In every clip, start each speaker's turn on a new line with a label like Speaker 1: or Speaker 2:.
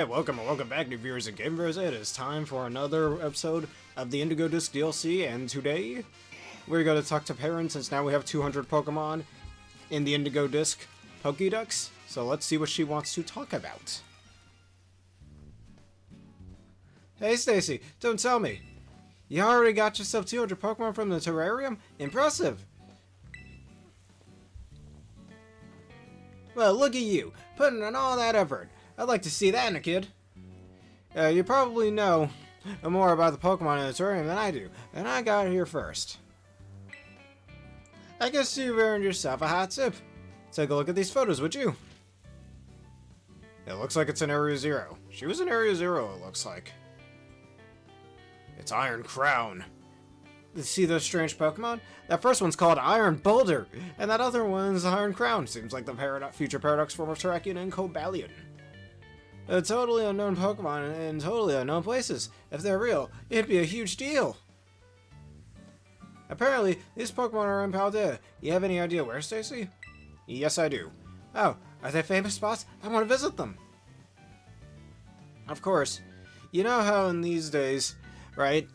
Speaker 1: Hey, welcome back, new viewers and gamers. It is time for another episode of the Indigo Disc DLC, and today we're going to talk to Perrin since now we have 200 Pokemon in the Indigo Disc Pokédex. So let's see what she wants to talk about. Hey Stacy, don't tell me. You already got yourself 200 Pokemon from the terrarium? Impressive! Well, look at you, putting in all that effort. I'd like to see that in a kid. You probably know more about the Pokemon in the terrarium than I do, and I got here first. I guess you've earned yourself a hot tip. Take a look at these photos, would you? It looks like it's in Area 0. She was in Area 0, it looks like. It's Iron Crown. See those strange Pokemon? That first one's called Iron Boulder, and that other one's Iron Crown. Seems like the future Paradox form of Terrakion and Cobalion. A totally unknown Pokemon in totally unknown places. If they're real, it'd be a huge deal. Apparently, these Pokemon are in Paldea. You have any idea where, Stacy? Yes, I do. Oh, are they famous spots? I want to visit them. Of course. You know how in these days, right?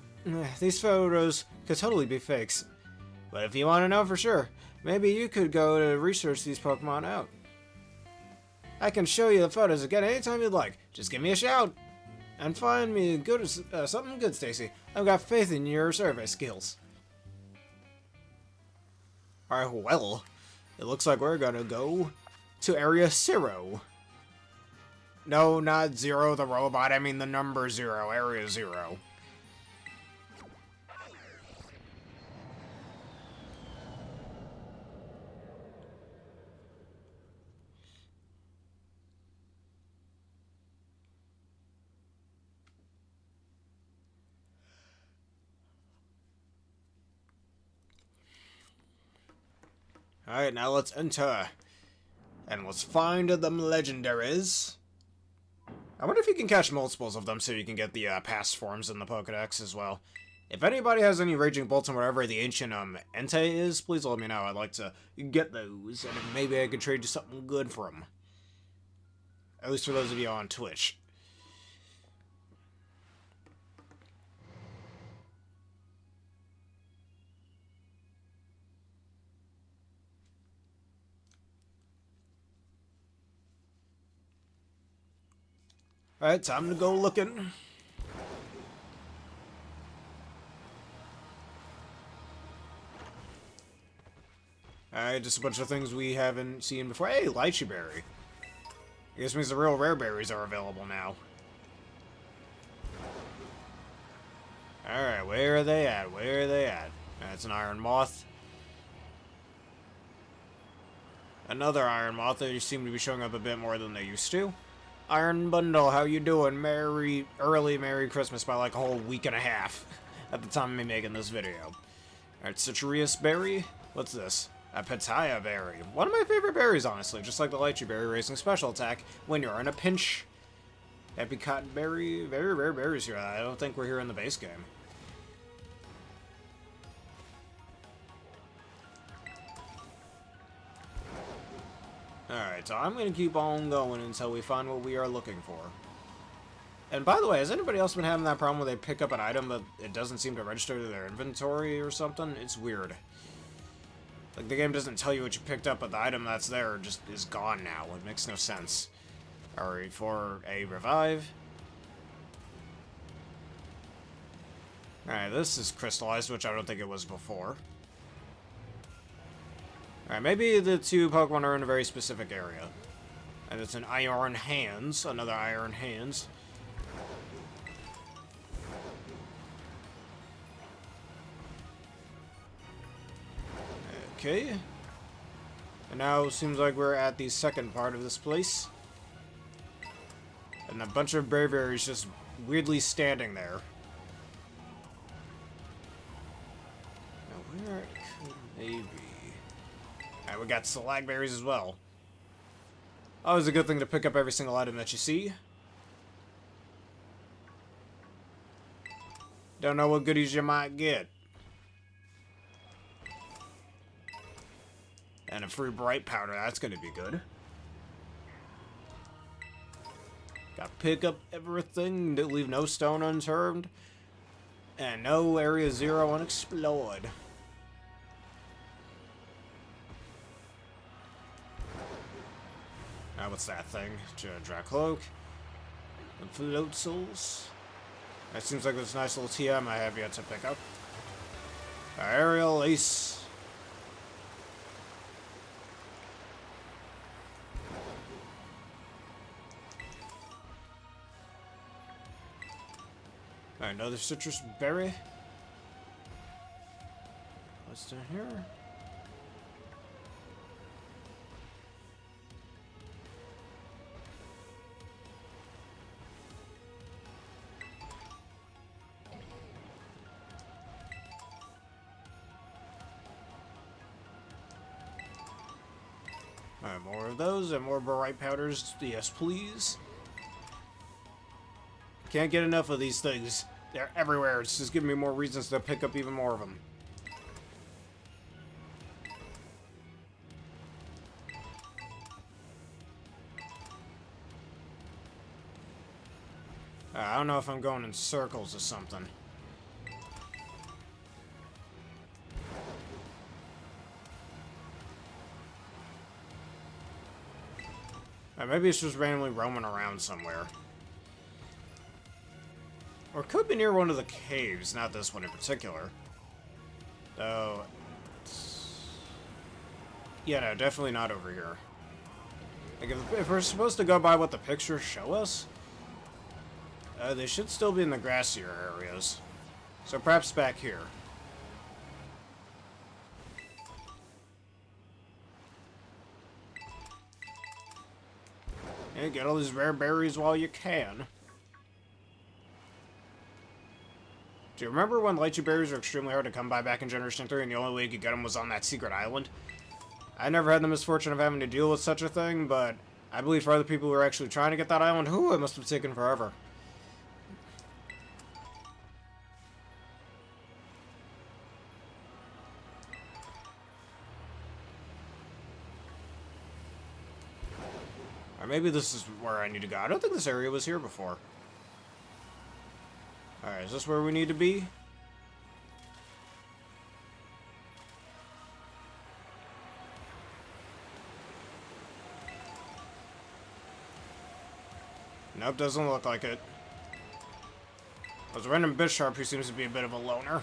Speaker 1: These photos could totally be fakes. But if you want to know for sure, maybe you could go to research these Pokemon out. I can show you the photos again anytime you'd like. Just give me a shout. And find me something good, Stacy. I've got faith in your survey skills. Alright, well, it looks like we're gonna go to Area 0. No, not Zero the robot, I mean the number 0, Area 0. Alright, now let's enter. And let's find them legendaries. I wonder if you can catch multiples of them so you can get the past forms in the Pokedex as well. If anybody has any Raging Bolts and whatever the ancient Entei is, please let me know. I'd like to get those, and maybe I could trade you something good for them. At least for those of you on Twitch. Alright, time to go looking. Alright, just a bunch of things we haven't seen before. Hey, Lychee Berry. I guess means the real rare berries are available now. Alright, where are they at? Where are they at? That's an Iron Moth. Another Iron Moth. They seem to be showing up a bit more than they used to. Iron Bundle, how you doing? Early Merry Christmas by like a whole week and a half at the time of me making this video. Alright, Citrus Berry. What's this? A Pitaya Berry. One of my favorite berries, honestly. Just like the Lychee Berry, raising special attack when you're in a pinch. Apricot Berry. Very rare berries here. I don't think we're here in the base game. Alright, so I'm going to keep on going until we find what we are looking for. And by the way, has anybody else been having that problem where they pick up an item but it doesn't seem to register to their inventory or something? It's weird. Like, the game doesn't tell you what you picked up, but the item that's there just is gone now. It makes no sense. Alright, for a revive. Alright, this is crystallized, which I don't think it was before. Alright, maybe the two Pokemon are in a very specific area. And it's an Iron Hands, another Iron Hands. Okay. And now it seems like we're at the second part of this place. And a bunch of Braviaries just weirdly standing there. Now where could they be? Alright, we got Salagberries as well. Always a good thing to pick up every single item that you see. Don't know what goodies you might get. And a free bright powder, that's gonna be good. Gotta pick up everything, leave no stone unturned, and no Area 0 unexplored. Now what's that thing? Dry cloak. And float souls. That seems like this nice little TM I have yet to pick up. Aerial Ace. Alright, another citrus berry. What's down here? Alright, more of those and more bright powders. Yes, please. Can't get enough of these things. They're everywhere. It's just giving me more reasons to pick up even more of them. I don't know if I'm going in circles or something. Maybe it's just randomly roaming around somewhere. Or it could be near one of the caves, not this one in particular. Though... yeah, no, definitely not over here. Like, if we're supposed to go by what the pictures show us, they should still be in the grassier areas. So perhaps back here. And get all these rare berries while you can. Do you remember when lychee berries were extremely hard to come by back in Generation 3 and the only way you could get them was on that secret island? I never had the misfortune of having to deal with such a thing, but I believe for other people who were actually trying to get that island, it must have taken forever. Or maybe this is where I need to go. I don't think this area was here before. Alright, is this where we need to be? Nope, doesn't look like it. There's a random Bisharp who seems to be a bit of a loner.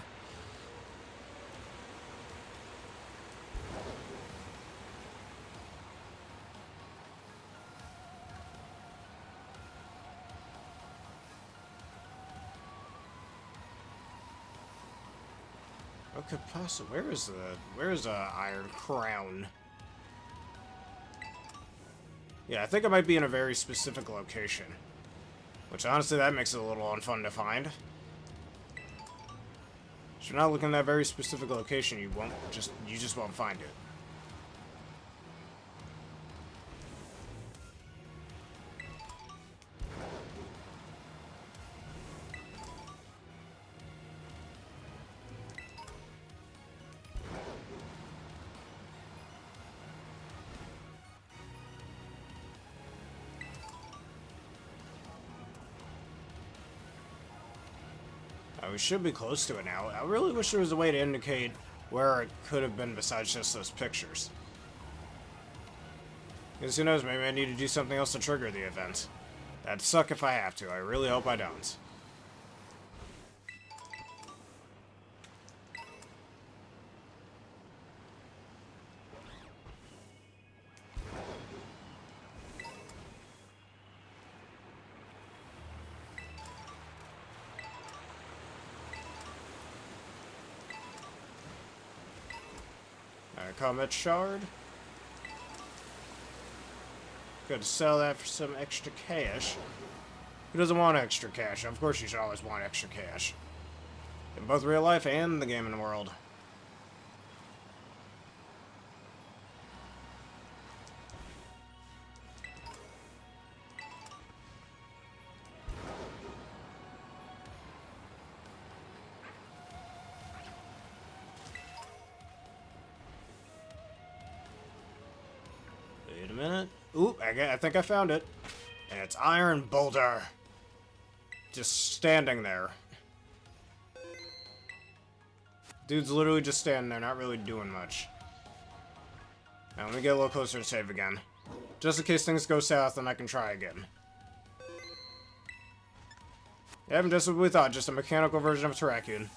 Speaker 1: What could possibly... where's the Iron Crown? Yeah, I think it might be in a very specific location. Which, honestly, that makes it a little unfun to find. If you're not looking at that very specific location, you just won't find it. We should be close to it now. I really wish there was a way to indicate where it could have been besides just those pictures. Because who knows, maybe I need to do something else to trigger the event. That'd suck if I have to. I really hope I don't. Comet Shard. Could sell that for some extra cash. Who doesn't want extra cash? Of course you should always want extra cash. In both real life and the game in the world. Wait a minute. Oop, I think I found it. And it's Iron Boulder. Just standing there. Dude's literally just standing there, not really doing much. Now, let me get a little closer to save again. Just in case things go south, then I can try again. Yep, just what we thought, just a mechanical version of Terrakion.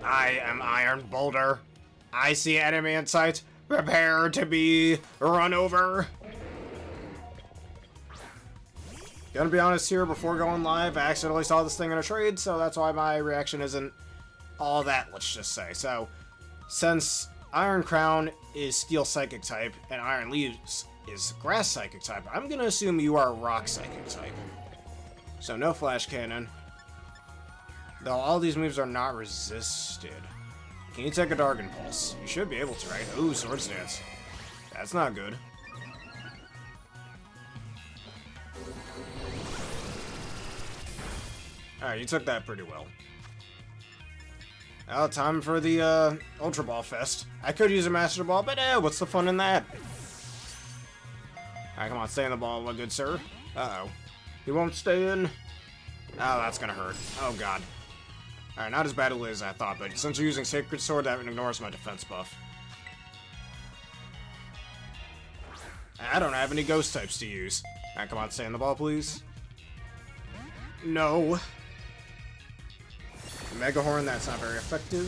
Speaker 1: I am Iron Boulder. I see enemy in sight. Prepare to be run over. Gonna be honest here, before going live, I accidentally saw this thing in a trade, so that's why my reaction isn't all that, let's just say. So, since Iron Crown is Steel Psychic type, and Iron Leaves is Grass Psychic type, I'm gonna assume you are Rock Psychic type. So no Flash Cannon. Though all these moves are not resisted. Can you take a Dark Impulse? You should be able to, right? Ooh, Sword Stance. That's not good. Alright, you took that pretty well. Now, time for the, Ultra Ball Fest. I could use a Master Ball, but what's the fun in that? Alright, come on, stay in the ball, my good sir. Uh-oh. He won't stay in. Oh, that's gonna hurt. Oh, God. Alright, not as bad as I thought, but since you're using Sacred Sword, that ignores my defense buff. I don't have any ghost types to use. Alright, come on, stay in the ball, please. No. Mega Horn, that's not very effective.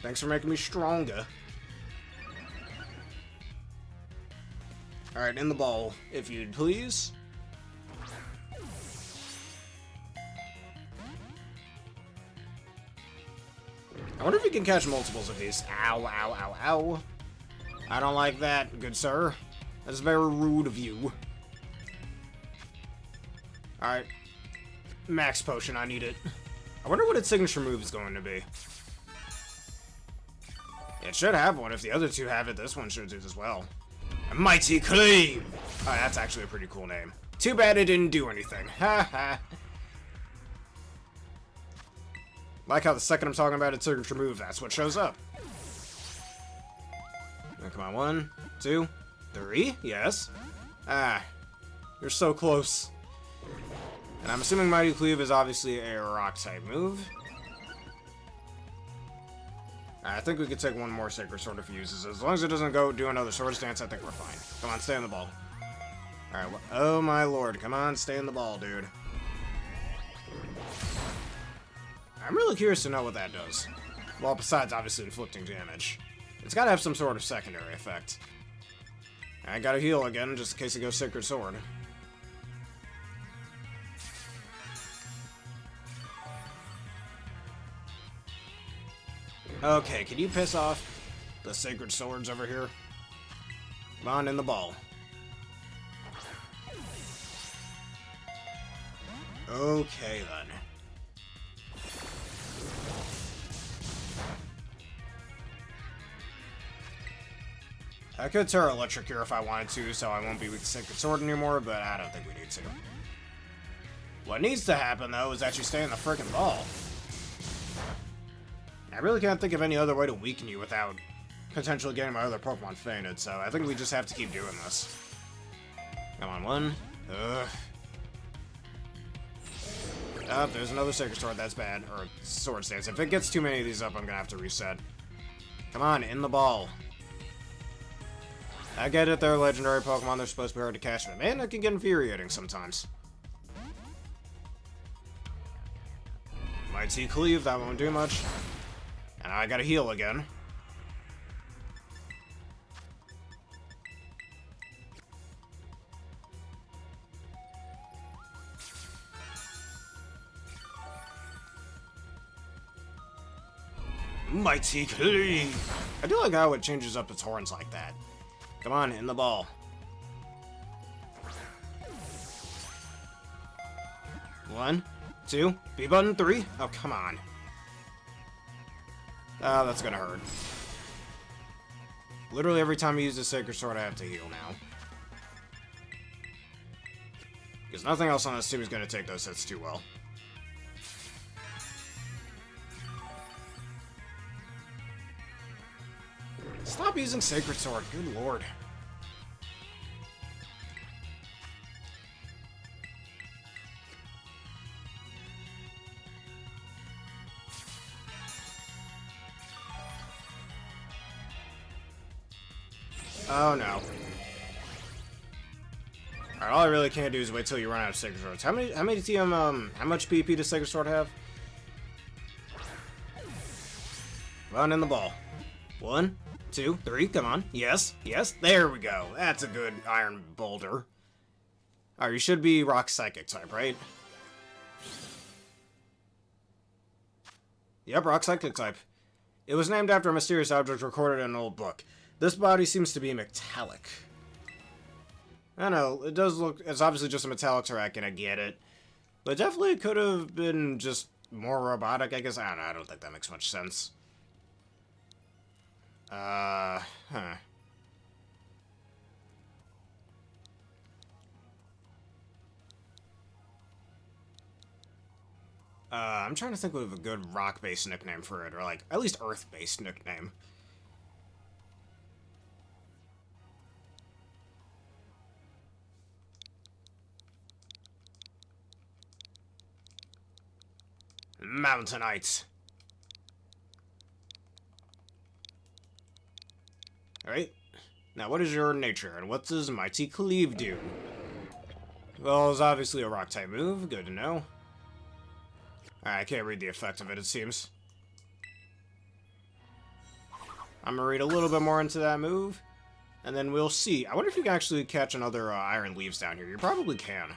Speaker 1: Thanks for making me stronger. Alright, in the ball, if you'd please. I wonder if you can catch multiples of these. Ow, ow, ow, ow. I don't like that, good sir. That's very rude of you. Alright. Max Potion, I need it. I wonder what its signature move is going to be. It should have one. If the other two have it, this one should as well. A Mighty Cleave! Oh, that's actually a pretty cool name. Too bad it didn't do anything. Ha ha. Like how the second I'm talking about its signature move, that's what shows up. Now, come on, 1, 2, 3, yes. Ah, you're so close. And I'm assuming Mighty Cleave is obviously a rock-type move. I think we could take one more Sacred Sword if he uses it. As long as it doesn't go do another Sword Stance, I think we're fine. Come on, stay in the ball. Alright, oh my lord. Come on, stay in the ball, dude. I'm really curious to know what that does. Well, besides obviously inflicting damage. It's gotta have some sort of secondary effect. I gotta heal again, just in case it goes Sacred Sword. Okay, can you piss off the Sacred Swords over here? Come on, in the ball. Okay, then. I could Terra Electric here if I wanted to, so I won't be with the Sacred Sword anymore, but I don't think we need to. What needs to happen, though, is actually stay in the frickin' ball. I really can't think of any other way to weaken you without potentially getting my other Pokemon fainted, so I think we just have to keep doing this. Come on, 1. Ugh. Oh, there's another Sacred Sword, that's bad. Or Sword Stance. If it gets too many of these up, I'm gonna have to reset. Come on, in the ball. I get it, they're legendary Pokemon, they're supposed to be hard to catch, but man, that can get infuriating sometimes. Mighty Cleave, that won't do much. And I gotta heal again. Mighty Cleave! I do like how it changes up its horns like that. Come on, in the ball. 1, 2, B button, 3. Oh, come on. Oh, that's gonna hurt. Literally every time I use the Sacred Sword, I have to heal now. Because nothing else on this team is gonna take those hits too well. Stop using Sacred Sword, good lord. Oh no. Alright, all I really can't do is wait till you run out of Sacred Swords. How much PP does Sacred Sword have? Run in the ball. 1, 2, 3, come on. Yes, yes, there we go. That's a good iron boulder. Alright, you should be rock psychic type, right? Yep, rock psychic type. It was named after a mysterious object recorded in an old book. This body seems to be metallic. I don't know, it does look, it's obviously just a metallic Terrakion, I get it. But definitely could have been just more robotic, I guess. I don't know, I don't think that makes much sense. Huh. I'm trying to think of a good rock-based nickname for it, or like, at least earth-based nickname. Mountainites. Alright. Now, what is your nature, and what does Mighty Cleave do? Well, it's obviously a rock-type move. Good to know. Alright, I can't read the effect of it, it seems. I'm gonna read a little bit more into that move, and then we'll see. I wonder if you can actually catch another iron leaves down here. You probably can.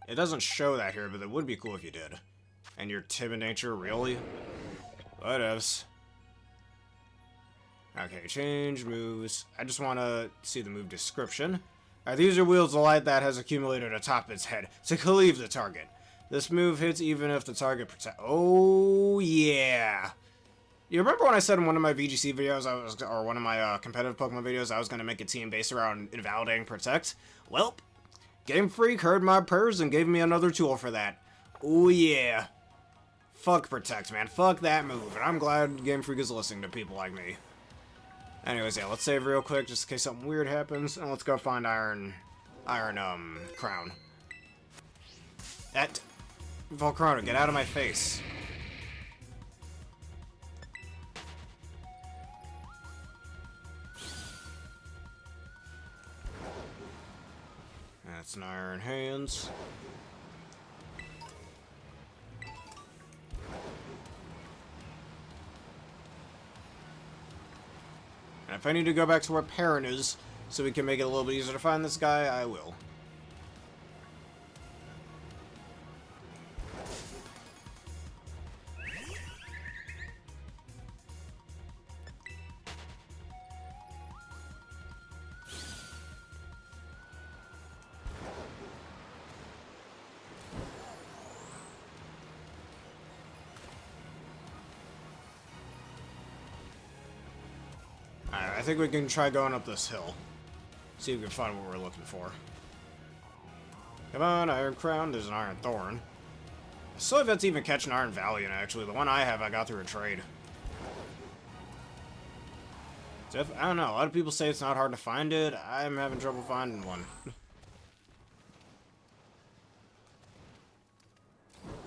Speaker 1: It doesn't show that here, but it would be cool if you did. And your timid nature, really? Whatevs. Okay, change moves. I just want to see the move description. Alright, these are wheels of light that has accumulated atop its head to cleave the target. This move hits even if the target Oh, yeah. You remember when I said in one of my VGC videos, or one of my competitive Pokemon videos, I was going to make a team based around invalidating Protect? Welp. Game Freak heard my prayers and gave me another tool for that. Oh yeah. Fuck Protect, man. Fuck that move. And I'm glad Game Freak is listening to people like me. Anyways, yeah, let's save real quick just in case something weird happens. And let's go find Iron Crown. That Volcano, get out of my face. That's an Iron Hands. And if I need to go back to where Perrin is, so we can make it a little bit easier to find this guy, I will. Alright, I think we can try going up this hill. See if we can find what we're looking for. Come on, Iron Crown. There's an Iron Thorn. I still have yet to even catch an Iron Valiant, actually. The one I have, I got through a trade. I don't know. A lot of people say it's not hard to find it. I'm having trouble finding one.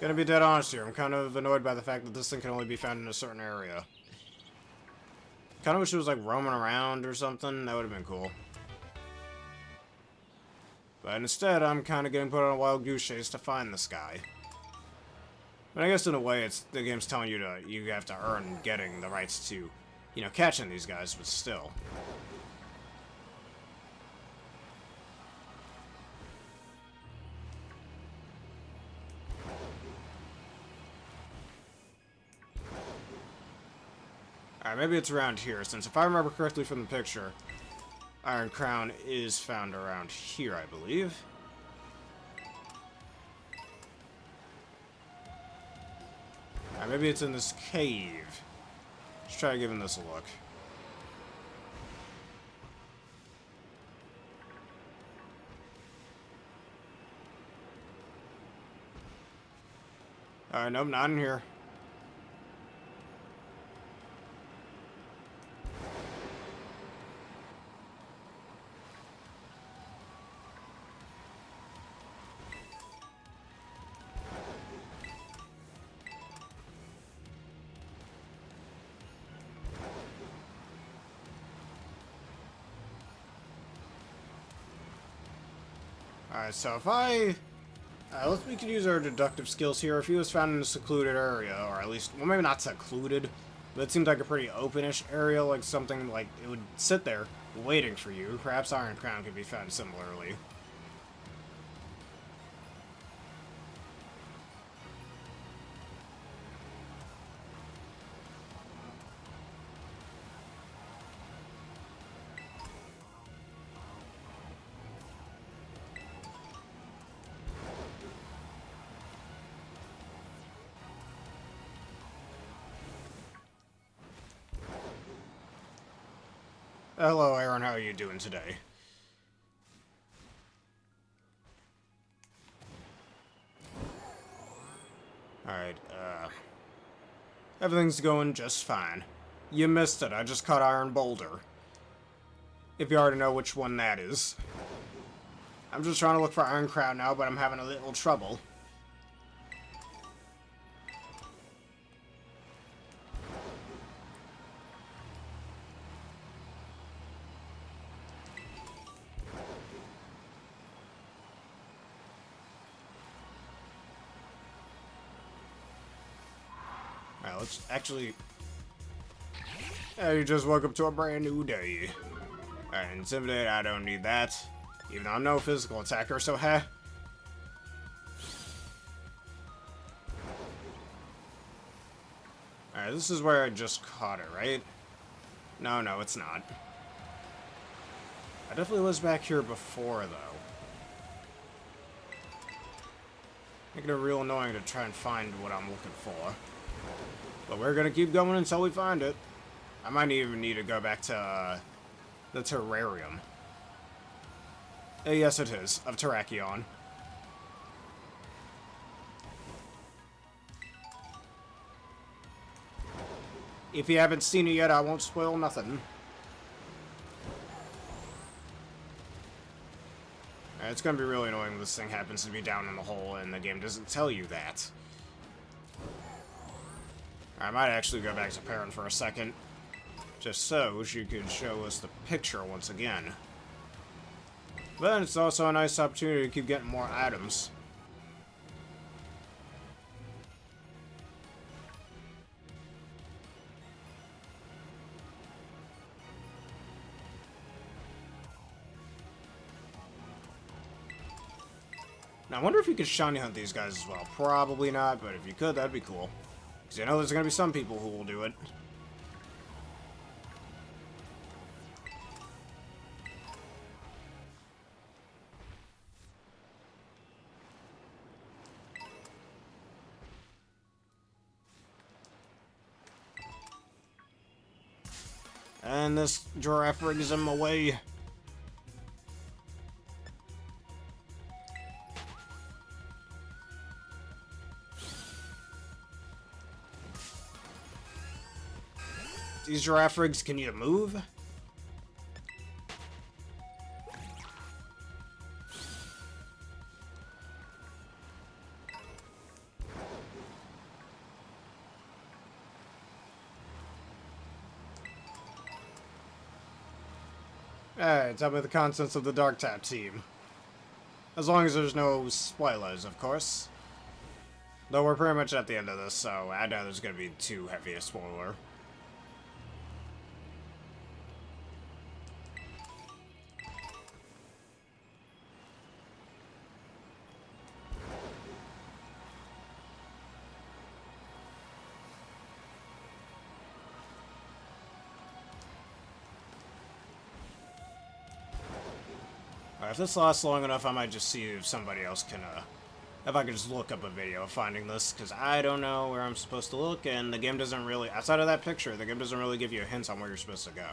Speaker 1: Gonna be dead honest here. I'm kind of annoyed by the fact that this thing can only be found in a certain area. Kind of wish it was like roaming around or something. That would have been cool. But instead, I'm kind of getting put on a wild goose chase to find this guy. But I guess in a way, it's the game's telling you you have to earn getting the rights to, you know, catching these guys. But still. Alright, maybe it's around here, since if I remember correctly from the picture, Iron Crown is found around here, I believe. Alright, maybe it's in this cave. Let's try giving this a look. Alright, nope, not in here. Alright, so if we could use our deductive skills here. If he was found in a secluded area, or at least, well, maybe not secluded, but it seems like a pretty openish area, like something like it would sit there waiting for you. Perhaps Iron Crown could be found similarly. Hello, Aaron. How are you doing today? Alright, everything's going just fine. You missed it. I just caught Iron Boulder. If you already know which one that is. I'm just trying to look for Iron Crown now, but I'm having a little trouble. Alright, let's actually... you just woke up to a brand new day. Alright, Intimidate, I don't need that. Even though I'm no physical attacker, so heh. Alright, this is where I just caught it, right? No, it's not. I definitely was back here before, though. Making it real annoying to try and find what I'm looking for. But we're gonna keep going until we find it. I might even need to go back to the terrarium. Yes, it is, of Terrakion. If you haven't seen it yet, I won't spoil nothing. It's gonna be really annoying when this thing happens to be down in the hole and the game doesn't tell you that. I might actually go back to Perrin for a second, just so she could show us the picture once again. But it's also a nice opportunity to keep getting more items. Now, I wonder if you could shiny hunt these guys as well. Probably not, but if you could, that'd be cool. Because I know there's going to be some people who will do it. And this giraffe rigs him away. These giraffe rigs, can you move? Alright, tell me the contents of the Dark Tap team. As long as there's no spoilers, of course. Though we're pretty much at the end of this, so I doubt there's gonna be too heavy a spoiler. If this lasts long enough, I might just see if somebody else can, if I can just look up a video of finding this, because I don't know where I'm supposed to look, and the game doesn't really, outside of that picture, the game doesn't really give you hints on where you're supposed to go.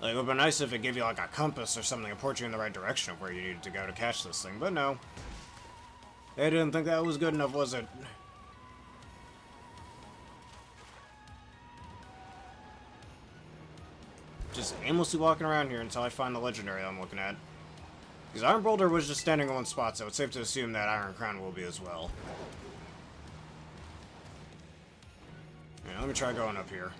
Speaker 1: Like, it would be nice if it gave you, like, a compass or something and point you in the right direction of where you needed to go to catch this thing, but no. They didn't think that was good enough, was it? Just aimlessly walking around here until I find the legendary I'm looking at. Because Iron Boulder was just standing in one spot, so it's safe to assume that Iron Crown will be as well. Yeah, let me try going up here.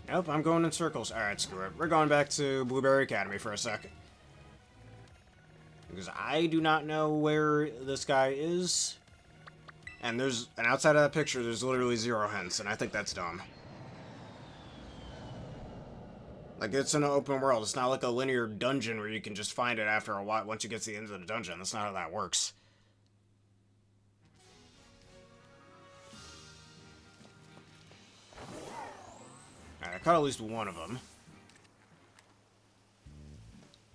Speaker 1: Nope, I'm going in circles. Alright, screw it. We're going back to Blueberry Academy for a sec. Because I do not know where this guy is. And outside of that picture, there's literally 0 hints, and I think that's dumb. Like, it's an open world. It's not like a linear dungeon where you can just find it after a while once you get to the end of the dungeon. That's not how that works. Alright, I caught at least one of them.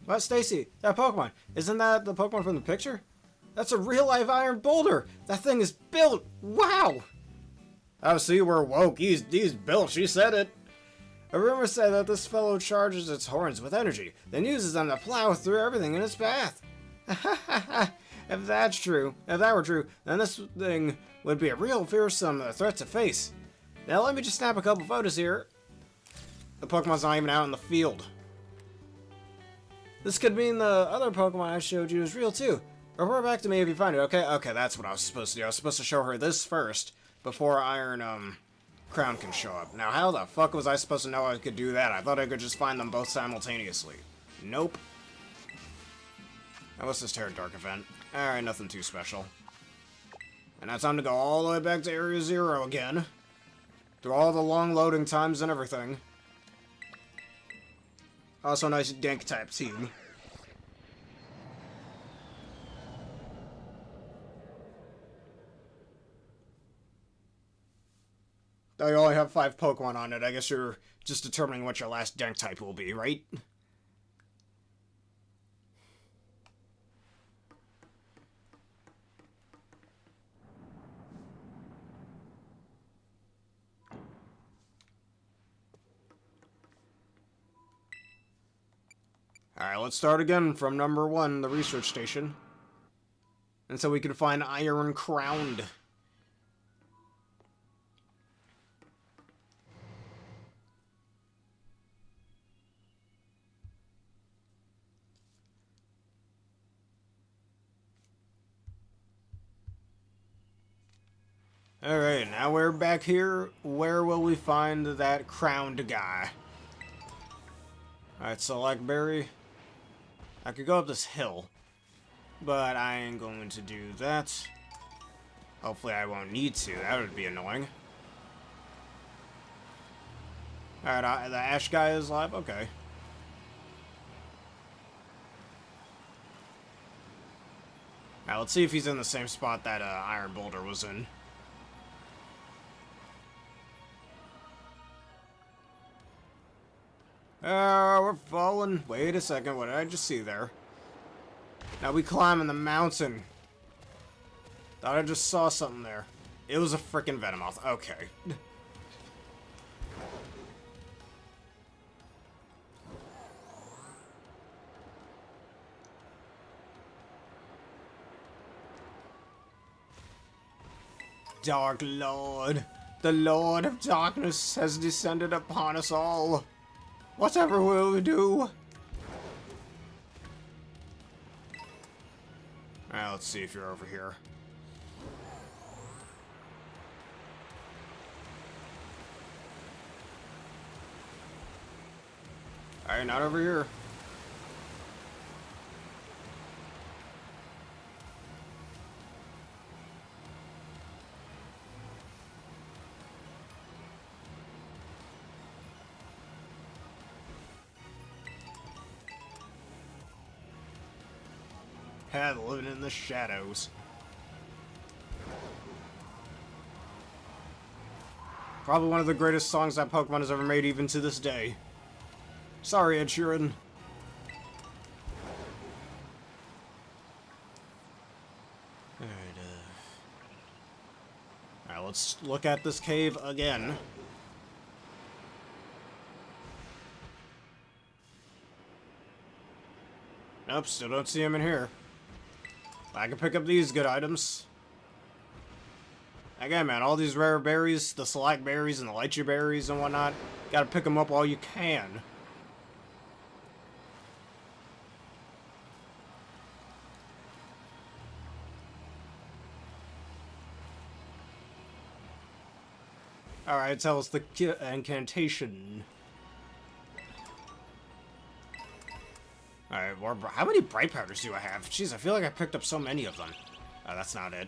Speaker 1: What, Stacy? That Pokemon. Isn't that the Pokemon from the picture? That's a real-life iron boulder! That thing is built! Wow! Oh, see, we're woke. He's built. She said it. A rumor said that this fellow charges its horns with energy, then uses them to plow through everything in its path. If that were true, then this thing would be a real fearsome threat to face. Now let me just snap a couple photos here. The Pokemon's not even out in the field. This could mean the other Pokemon I showed you is real too. Report back to me if you find it, okay? Okay, that's what I was supposed to do. I was supposed to show her this first, before Iron, Crown can show up. Now, how the fuck was I supposed to know I could do that? I thought I could just find them both simultaneously. Nope. Now, what's this Terra Dark event? Alright, nothing too special. And now time to go all the way back to Area 0 again. Through all the long loading times and everything. Also, nice dank type team. Though you only have 5 Pokemon on it, I guess you're just determining what your last dank type will be, right? Alright, let's start again from number 1, the research station. And so we can find Iron Crowned. Alright, now we're back here. Where will we find that crowned guy? Alright, select berry. I could go up this hill, but I ain't going to do that. Hopefully I won't need to. That would be annoying. Alright, the ash guy is live? Okay. Now let's see if he's in the same spot that Iron Boulder was in. We're falling. Wait a second, what did I just see there? Now we climbing the mountain. Thought I just saw something there. It was a freaking Venomoth. Okay. Dark Lord. The Lord of Darkness has descended upon us all. Whatever will we do? Alright, let's see if you're over here. Alright, not over here. Yeah, living in the shadows. Probably one of the greatest songs that Pokemon has ever made, even to this day. Sorry, Ed Sheeran. Alright, let's look at this cave again. Nope, still don't see him in here. I can pick up these good items. Again, man, all these rare berries, the select berries and the lychee berries and whatnot, gotta pick them up while you can. Alright, tell us the incantation. Alright, well, how many bright powders do I have? Jeez, I feel like I picked up so many of them. Oh, that's not it.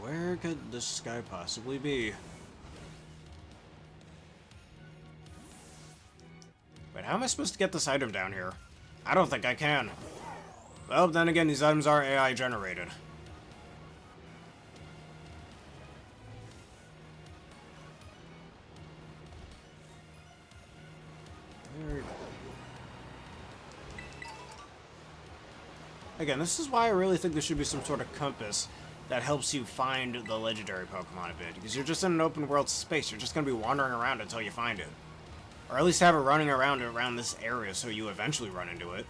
Speaker 1: Where could this guy possibly be? Wait, how am I supposed to get this item down here? I don't think I can. Well, then again, these items are AI generated. Again, this is why I really think there should be some sort of compass that helps you find the legendary Pokemon a bit, because you're just in an open world space. You're just going to be wandering around until you find it. Or at least have it running around this area so you eventually run into it.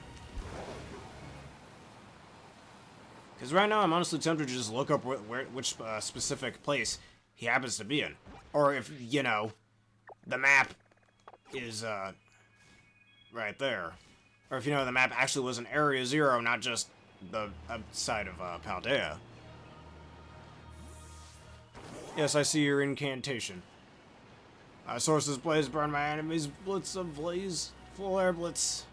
Speaker 1: Because right now I'm honestly tempted to just look up which specific place he happens to be in. Or if, you know, the map is right there. Or if, you know, the map actually was in Area 0, not just the outside of Paldea. Yes, I see your incantation. Sources blaze, burn my enemies, blitz of blaze, flare blitz.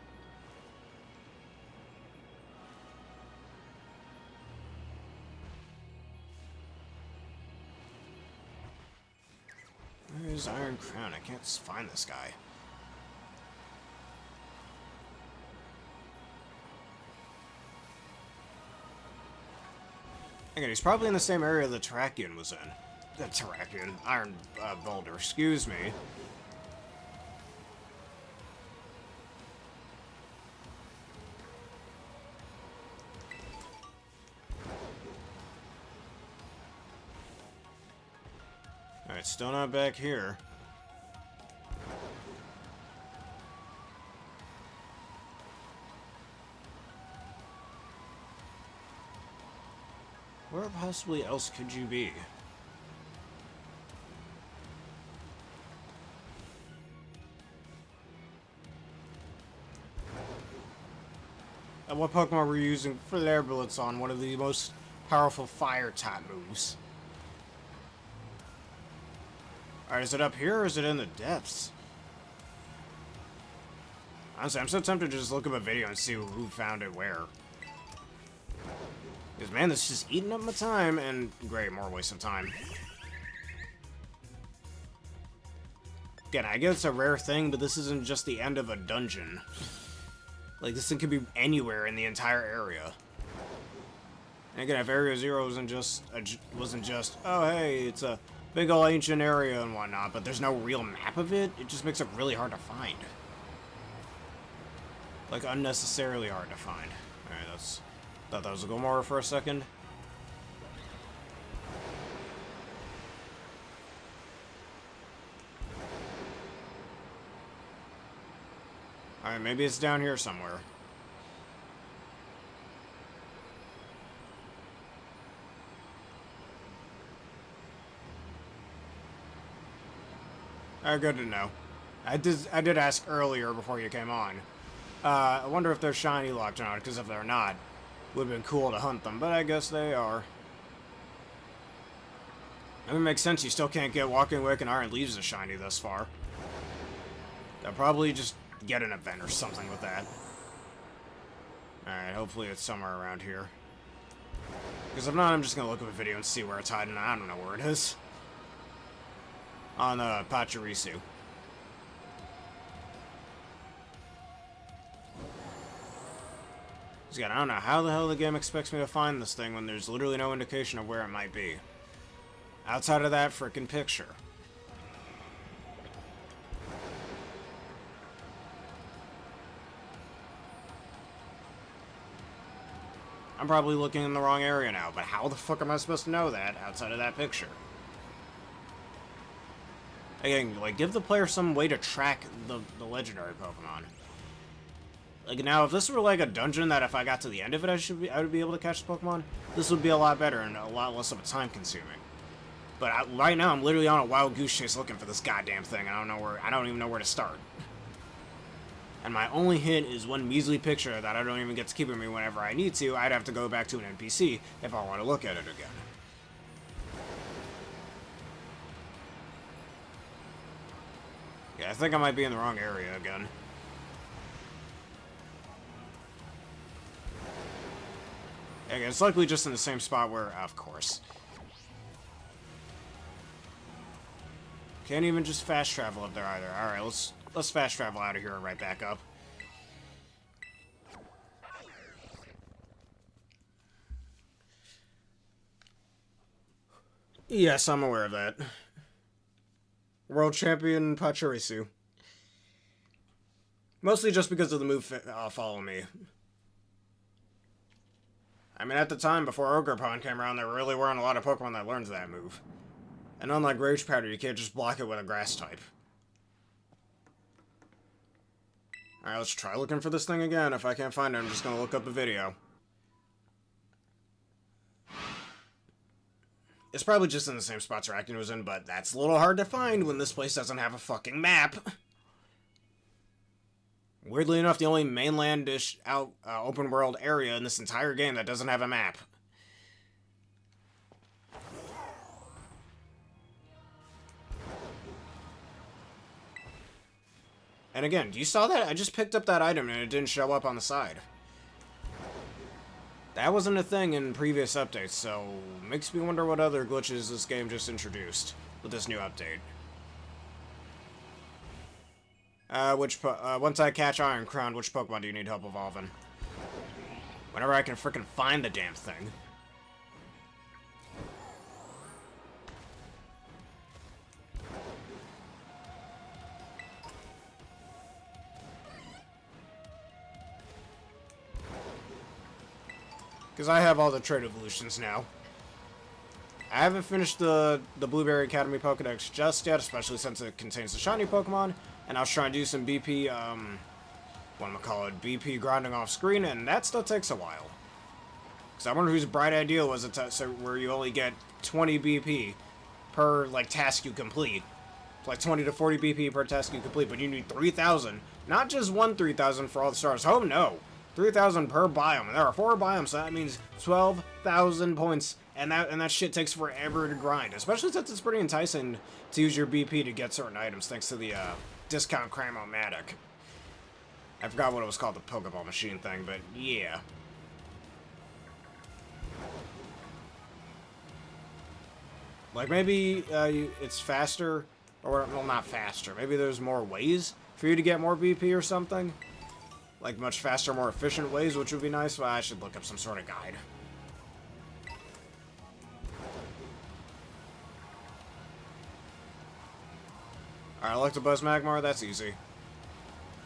Speaker 1: Where's Iron Crown? I can't find this guy. Again, he's probably in the same area the Terrakion was in. The Terrakion. Iron Boulder, excuse me. Alright, still not back here. Where possibly else could you be? And what Pokemon were you using flare bullets on? One of the most powerful fire type moves. Alright, is it up here or is it in the depths? Honestly, I'm so tempted to just look up a video and see who found it where. Because, man, this is just eating up my time, and great, more waste of time. Again, I guess it's a rare thing, but this isn't just the end of a dungeon. Like, this thing could be anywhere in the entire area. And again, if Area 0 wasn't just, oh, hey, it's a big ol' ancient area and whatnot, but there's no real map of it, it just makes it really hard to find. Like, unnecessarily hard to find. Alright, thought that was a Gomora for a second. Alright, maybe it's down here somewhere. Good to know. I did ask earlier before you came on. I wonder if they're shiny locked or not, because if they're not, it would have been cool to hunt them, but I guess they are. I mean, it makes sense, you still can't get Walking Wick and Iron Leaves as shiny thus far. They'll probably just get an event or something with that. Alright, hopefully it's somewhere around here. Because if not, I'm just going to look up a video and see where it's hiding. I don't know where it is. On Pachirisu. Again, I don't know how the hell the game expects me to find this thing when there's literally no indication of where it might be. Outside of that frickin' picture. I'm probably looking in the wrong area now, but how the fuck am I supposed to know that outside of that picture? Again, like, give the player some way to track the legendary Pokemon. Like, now, if this were, like, a dungeon that if I got to the end of it, I would be able to catch the Pokemon, this would be a lot better and a lot less of a time-consuming. But right now, I'm literally on a wild goose chase looking for this goddamn thing, and I don't even know where to start. And my only hint is one measly picture that I don't even get to keep with me whenever I need to. I'd have to go back to an NPC if I want to look at it again. Yeah, I think I might be in the wrong area again. Okay, it's likely just in the same spot where, of course. Can't even just fast travel up there either. Alright, let's fast travel out of here and right back up. Yes, I'm aware of that. World Champion Pachirisu. Mostly just because of the move Follow Me. I mean, at the time, before Ogerpon came around, there really weren't a lot of Pokemon that learned that move. And unlike Rage Powder, you can't just block it with a grass type. Alright, let's try looking for this thing again. If I can't find it, I'm just gonna look up a video. It's probably just in the same spot Terrakion was in, but that's a little hard to find when this place doesn't have a fucking map. Weirdly enough, the only mainlandish open world area in this entire game that doesn't have a map. And again, you saw that? I just picked up that item and it didn't show up on the side. That wasn't a thing in previous updates, so makes me wonder what other glitches this game just introduced with this new update. Once I catch Iron Crown, which Pokemon do you need help evolving? Whenever I can frickin' find the damn thing. Because I have all the trait evolutions now. I haven't finished the Blueberry Academy Pokedex just yet, especially since it contains the shiny Pokemon. And I was trying to do some BP, BP grinding off screen, and that still takes a while. Because I wonder whose bright idea was it where you only get 20 BP per, like, task you complete. It's like 20 to 40 BP per task you complete, but you need 3,000. Not just one 3,000 for all the stars. Oh, no. 3,000 per biome, and there are 4 biomes, so that means 12,000 points, and that shit takes forever to grind, especially since it's pretty enticing to use your BP to get certain items, thanks to the discount Cramomatic. I forgot what it was called, the Pokeball machine thing, but yeah. Like, maybe it's faster, or, well, not faster, maybe there's more ways for you to get more BP or something? Like, much faster, more efficient ways, which would be nice. Well, I should look up some sort of guide. Alright, Electabuzz Magmar, that's easy.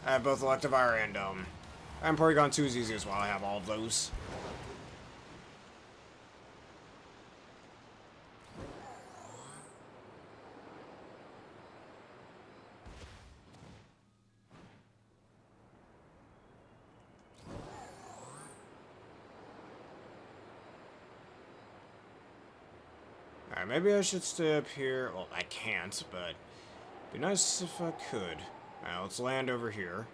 Speaker 1: I have both Electivire and Porygon 2 is easy as well. I have all of those. Alright, maybe I should stay up here. Well, I can't, but it'd be nice if I could. Alright, let's land over here.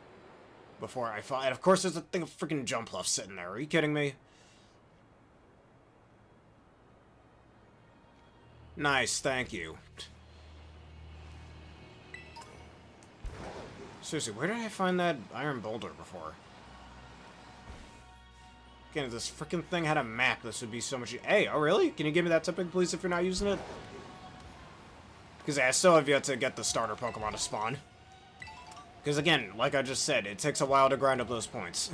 Speaker 1: Before I fall. And of course, there's a thing of freaking Jumpluff sitting there. Are you kidding me? Nice, thank you. Seriously, where did I find that iron boulder before? Again, if this freaking thing had a map, this would be so much... Hey, oh really? Can you give me that typing, please, if you're not using it? Because I still have yet to get the starter Pokemon to spawn. Because again, like I just said, it takes a while to grind up those points.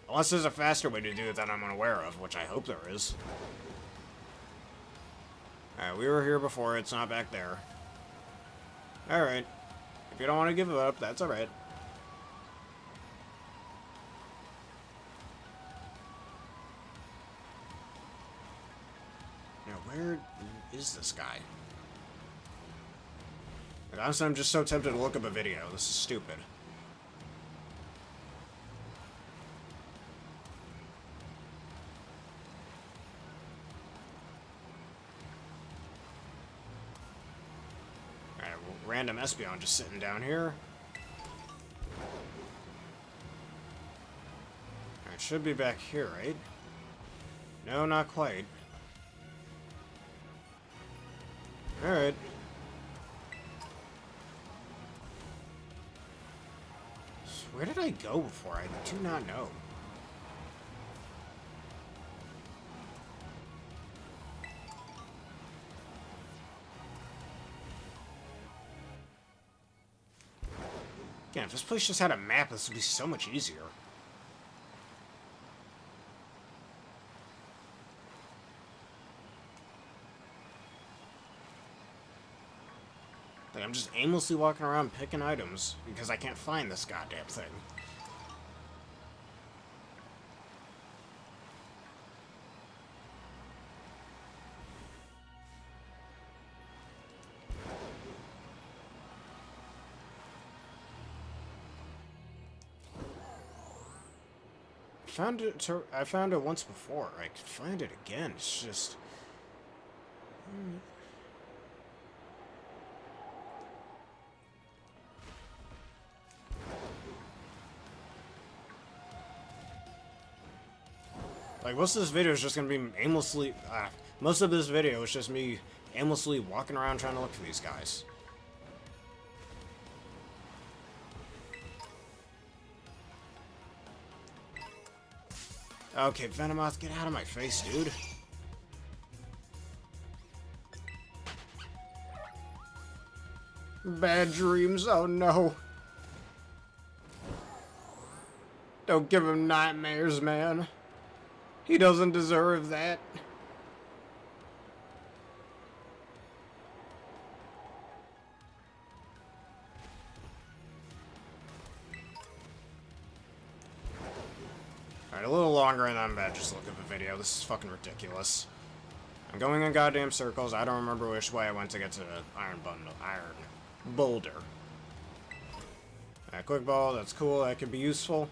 Speaker 1: Unless there's a faster way to do it that I'm unaware of, which I hope there is. Alright, we were here before, it's not back there. Alright. If you don't want to give it up, that's alright. Now, where is this guy? Like, honestly, I'm just so tempted to look up a video. This is stupid. Alright, well, random Espeon just sitting down here. Alright, should be back here, right? No, not quite. Alright. Where did I go before? I do not know. Again, if this place just had a map, this would be so much easier. Like, I'm just aimlessly walking around picking items because I can't find this goddamn thing. I found it once before. I could find it again. It's just... Like, most of this video is just gonna be aimlessly... most of this video is just me aimlessly walking around trying to look for these guys. Okay, Venomoth, get out of my face, dude. Bad dreams, oh no. Don't give him nightmares, man. He doesn't deserve that. Alright, a little longer and I'm bad. Just look at the video. This is fucking ridiculous. I'm going in goddamn circles. I don't remember which way I went to get to the Iron Boulder. Alright, quick ball. That's cool. That could be useful.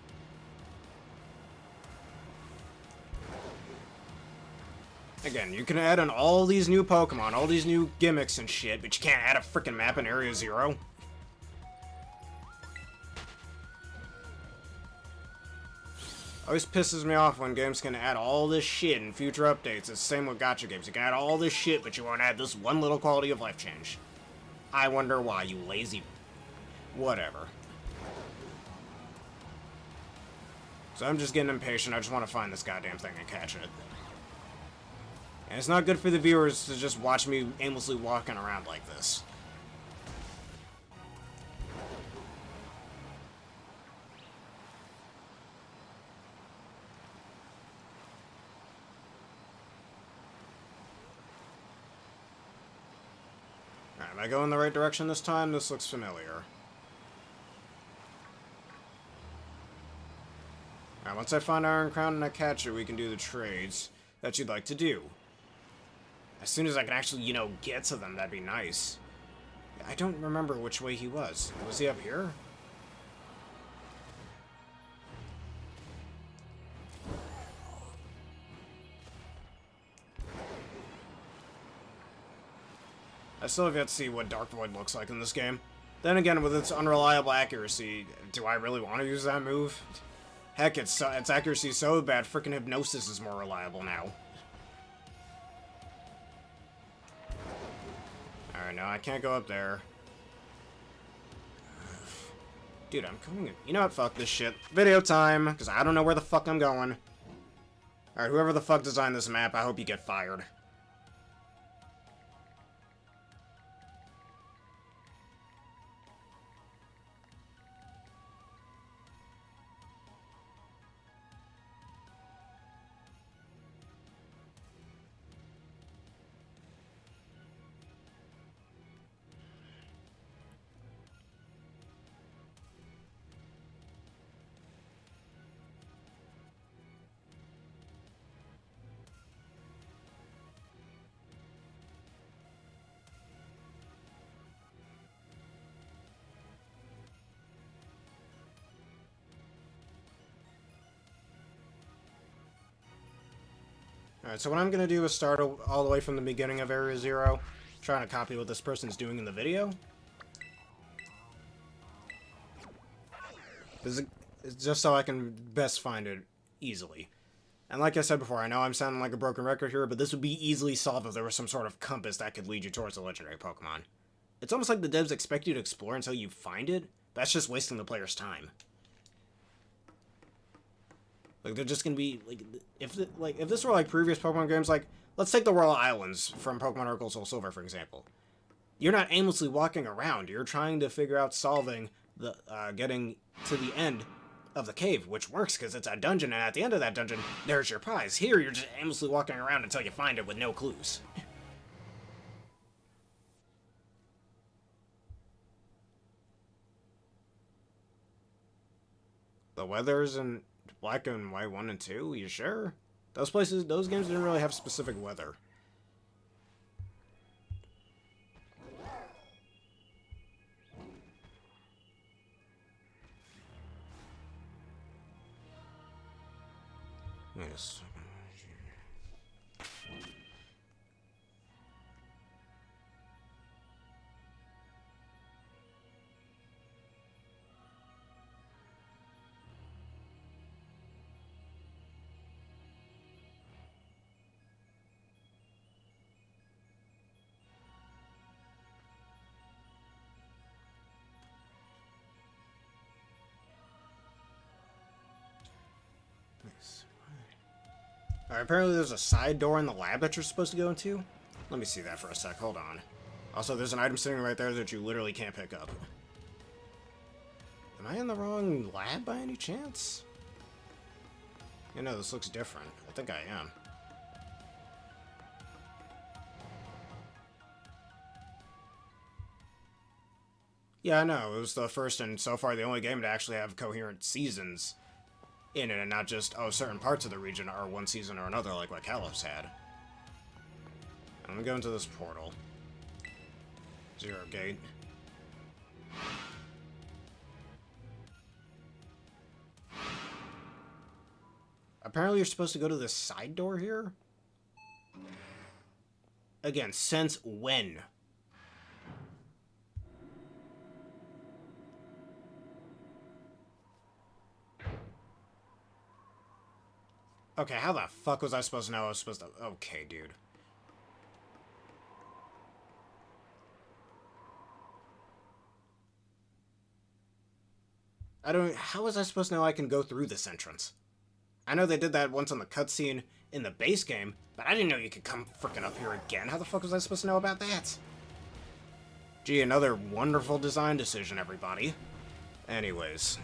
Speaker 1: Again, you can add in all these new Pokemon, all these new gimmicks and shit, but you can't add a freaking map in Area 0. Always pisses me off when games can add all this shit in future updates. It's the same with gacha games. You can add all this shit, but you won't add this one little quality of life change. I wonder why, you lazy... Whatever. So I'm just getting impatient. I just want to find this goddamn thing and catch it. And it's not good for the viewers to just watch me aimlessly walking around like this. Alright, am I going in the right direction this time? This looks familiar. Alright, once I find Iron Crown and I catch it, we can do the trades that you'd like to do. As soon as I can actually, you know, get to them, that'd be nice. I don't remember which way he was. Was he up here? I still have yet to see what Dark Void looks like in this game. Then again, with its unreliable accuracy, do I really want to use that move? Heck, its accuracy is so bad, freaking Hypnosis is more reliable now. Alright, no, I can't go up there. Dude, I'm going in. You know what? Fuck this shit. Video time, because I don't know where the fuck I'm going. Alright, whoever the fuck designed this map, I hope you get fired. Alright, so what I'm gonna do is start all the way from the beginning of Area 0, trying to copy what this person's doing in the video. This is just so I can best find it easily. And like I said before, I know I'm sounding like a broken record here, but this would be easily solved if there was some sort of compass that could lead you towards a legendary Pokemon. It's almost like the devs expect you to explore until you find it. That's just wasting the player's time. Like, they're just gonna be, like, if this were, like, previous Pokemon games, like, let's take the Royal Islands from Pokemon Oracle Soul Silver, for example. You're not aimlessly walking around. You're trying to figure out solving the, getting to the end of the cave, which works because it's a dungeon, and at the end of that dungeon, there's your prize. Here, you're just aimlessly walking around until you find it with no clues. The weather's in Black and White 1 and 2? You sure? Those games didn't really have specific weather. Yes. Alright, apparently there's a side door in the lab that you're supposed to go into. Let me see that for a sec, hold on. Also, there's an item sitting right there that you literally can't pick up. Am I in the wrong lab by any chance? You know, this looks different. I think I am. Yeah, I know. It was the first and so far the only game to actually have coherent seasons in it, and not just, oh, certain parts of the region are one season or another, like what Kalos had. I'm gonna go into this portal. Zero gate. Apparently you're supposed to go to this side door here? Again, since when? Okay, how the fuck was I supposed to know I was supposed to... Okay, dude. I don't... How was I supposed to know I can go through this entrance? I know they did that once on the cutscene in the base game, but I didn't know you could come frickin' up here again. How the fuck was I supposed to know about that? Gee, another wonderful design decision, everybody. Anyways...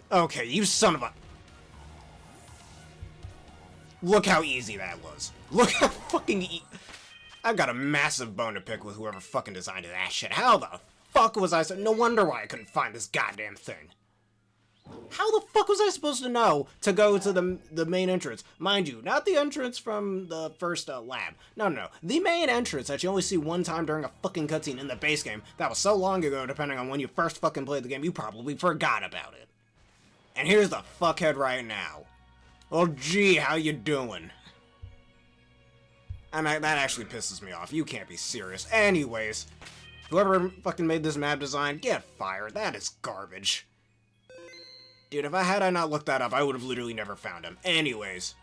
Speaker 1: Okay, you son of a... Look how easy that was. Look how fucking I've got a massive bone to pick with whoever fucking designed that shit. How the fuck was I... No wonder why I couldn't find this goddamn thing. How the fuck was I supposed to know to go to the main entrance? Mind you, not the entrance from the first lab. No. The main entrance that you only see one time during a fucking cutscene in the base game. That was so long ago, depending on when you first fucking played the game, you probably forgot about it. And here's the fuckhead right now. Well, gee, how you doing? And that actually pisses me off. You can't be serious. Anyways, whoever fucking made this map design, get fired. That is garbage. Dude, if I not looked that up, I would have literally never found him. Anyways.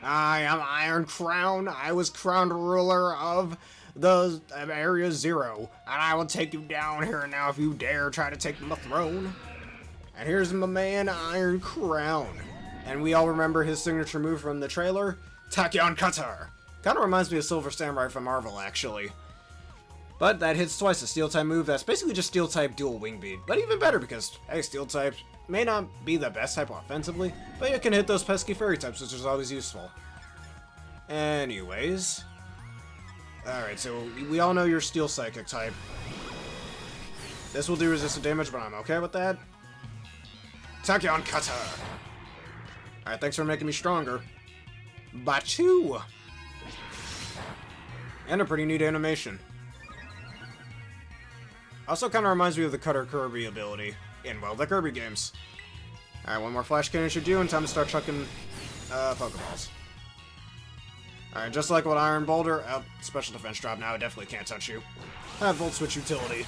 Speaker 1: I am Iron Crown. I was crowned ruler of the Area 0, and I will take you down here now if you dare try to take my throne. And here's my man, Iron Crown. And we all remember his signature move from the trailer, Tachyon Cutter. Kinda reminds me of Silver Samurai from Marvel, actually. But that hits twice, a Steel-type move that's basically just Steel-type dual Wing Beat. But even better because, hey, Steel-type may not be the best type offensively, but it can hit those pesky Fairy types, which is always useful. Anyways... Alright, so we all know you're Steel Psychic type. This will do resistant damage, but I'm okay with that. Tachyon Cutter! Alright, thanks for making me stronger. By 2! And a pretty neat animation. Also kind of reminds me of the Cutter Kirby ability in, well, the Kirby games. Alright, one more Flash Cannon should do, and time to start chucking Pokeballs. Alright, just like with Iron Boulder, special defense drop now, I definitely can't touch you. That Volt Switch utility.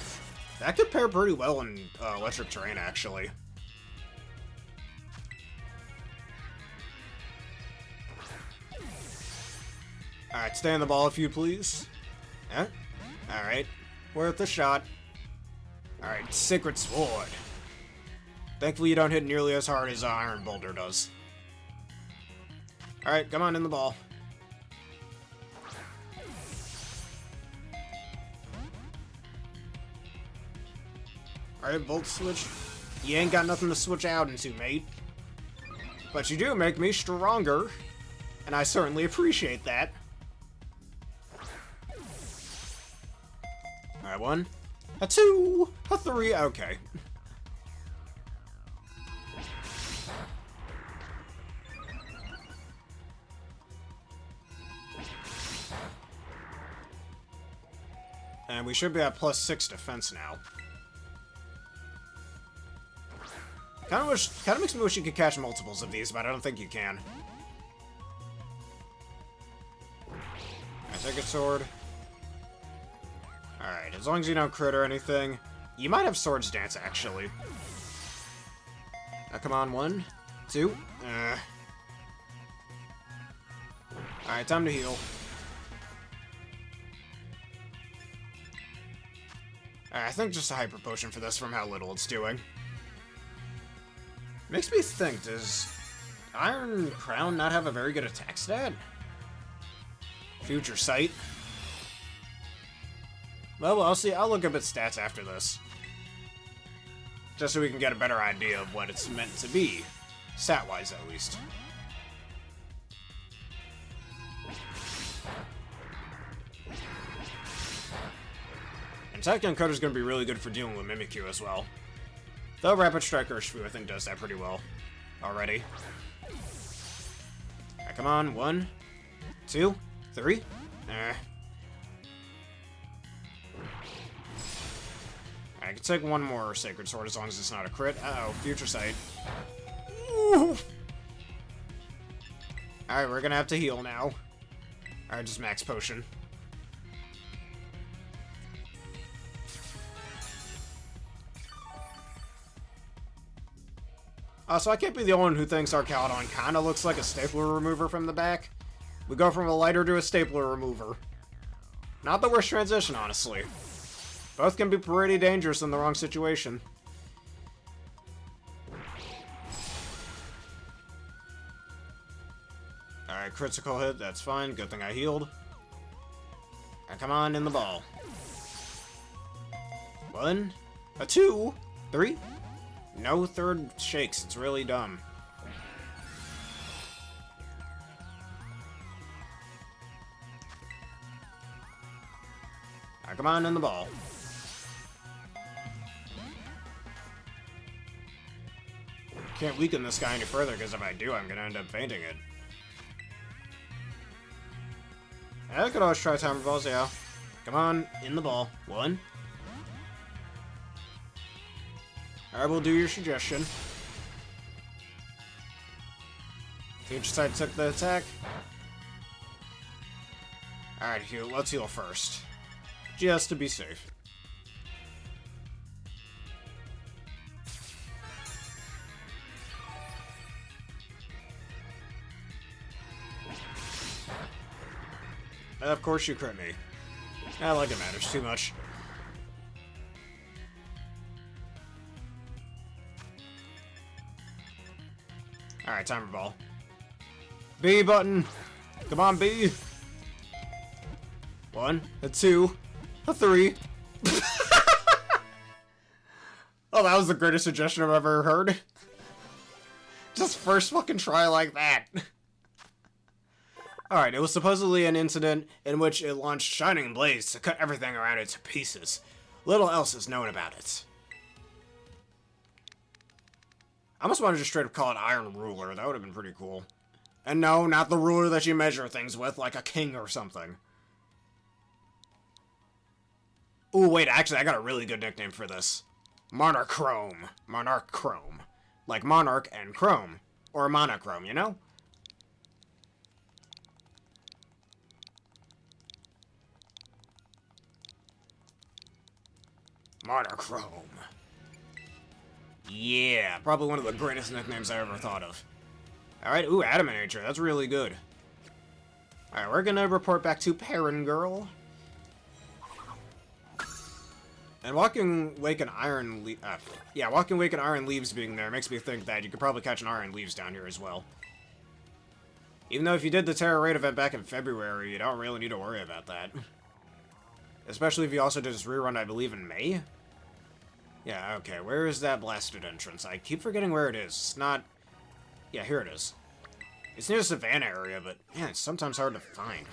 Speaker 1: That could pair pretty well in electric terrain, actually. Alright, stay on the ball if you please. Yeah? Alright. Worth a shot. Alright, Sacred Sword. Thankfully you don't hit nearly as hard as Iron Boulder does. Alright, come on in the ball. Alright, Volt Switch. You ain't got nothing to switch out into, mate. But you do make me stronger. And I certainly appreciate that. Alright, 1, a 2, a 3, okay. And we should be at +6 defense now. Kind of makes me wish you could catch multiples of these, but I don't think you can. I take a sword. Alright, as long as you don't crit or anything. You might have Swords Dance, actually. Now, come on, 1, 2. Alright, time to heal. Alright, I think just a Hyper Potion for this from how little it's doing. Makes me think, does Iron Crown not have a very good attack stat? Future Sight. Well, I'll see. I'll look up its stats after this. Just so we can get a better idea of what it's meant to be. Stat-wise, at least. And Terrakion Cutter's going to be really good for dealing with Mimikyu as well. Though Rapid Strike Urshifu, I think, does that pretty well already. Alright, come on. 1, 2, 3. I can take one more Sacred Sword as long as it's not a crit. Uh-oh, Future Sight. Alright, we're gonna have to heal now. Alright, just Max Potion. So I can't be the only one who thinks our Caldon kinda looks like a stapler remover from the back. We go from a lighter to a stapler remover. Not the worst transition, honestly. Both can be pretty dangerous in the wrong situation. Alright, critical hit, that's fine. Good thing I healed. Now come on, in the ball. 1, a 2, 3. No third shakes, it's really dumb. Now come on, in the ball. Can't weaken this guy any further, because if I do, I'm gonna end up fainting it. I could always try Timer Balls, yeah. Come on, in the ball. 1. I will do your suggestion. Future Sight took the attack. Alright, heal. Let's heal first. Just to be safe. Of course you crit me. Not like it matters too much. Alright, Timer Ball. B button! Come on, B! 1, a 2, a 3. Oh, that was the greatest suggestion I've ever heard. Just first fucking try like that. Alright, it was supposedly an incident in which it launched shining blades to cut everything around it to pieces. Little else is known about it. I almost want to just straight up call it Iron Ruler. That would have been pretty cool. And no, not the ruler that you measure things with, like a king or something. Ooh, wait, actually, I got a really good nickname for this. Monochrome. Monarchrome. Like Monarch and Chrome. Or Monochrome, you know? Monochrome. Yeah, probably one of the greatest nicknames I ever thought of. Alright, ooh, Adamantium, that's really good. Alright, we're gonna report back to Perrin, girl. And Walking Wake and Iron Leaves being there makes me think that you could probably catch an Iron Leaves down here as well. Even though if you did the Terra Raid event back in February, you don't really need to worry about that. Especially if you also did this rerun, I believe, in May? Yeah, okay, where is that blasted entrance? I keep forgetting where it is. It's not... Yeah, here it is. It's near the Savannah area, but, man, it's sometimes hard to find.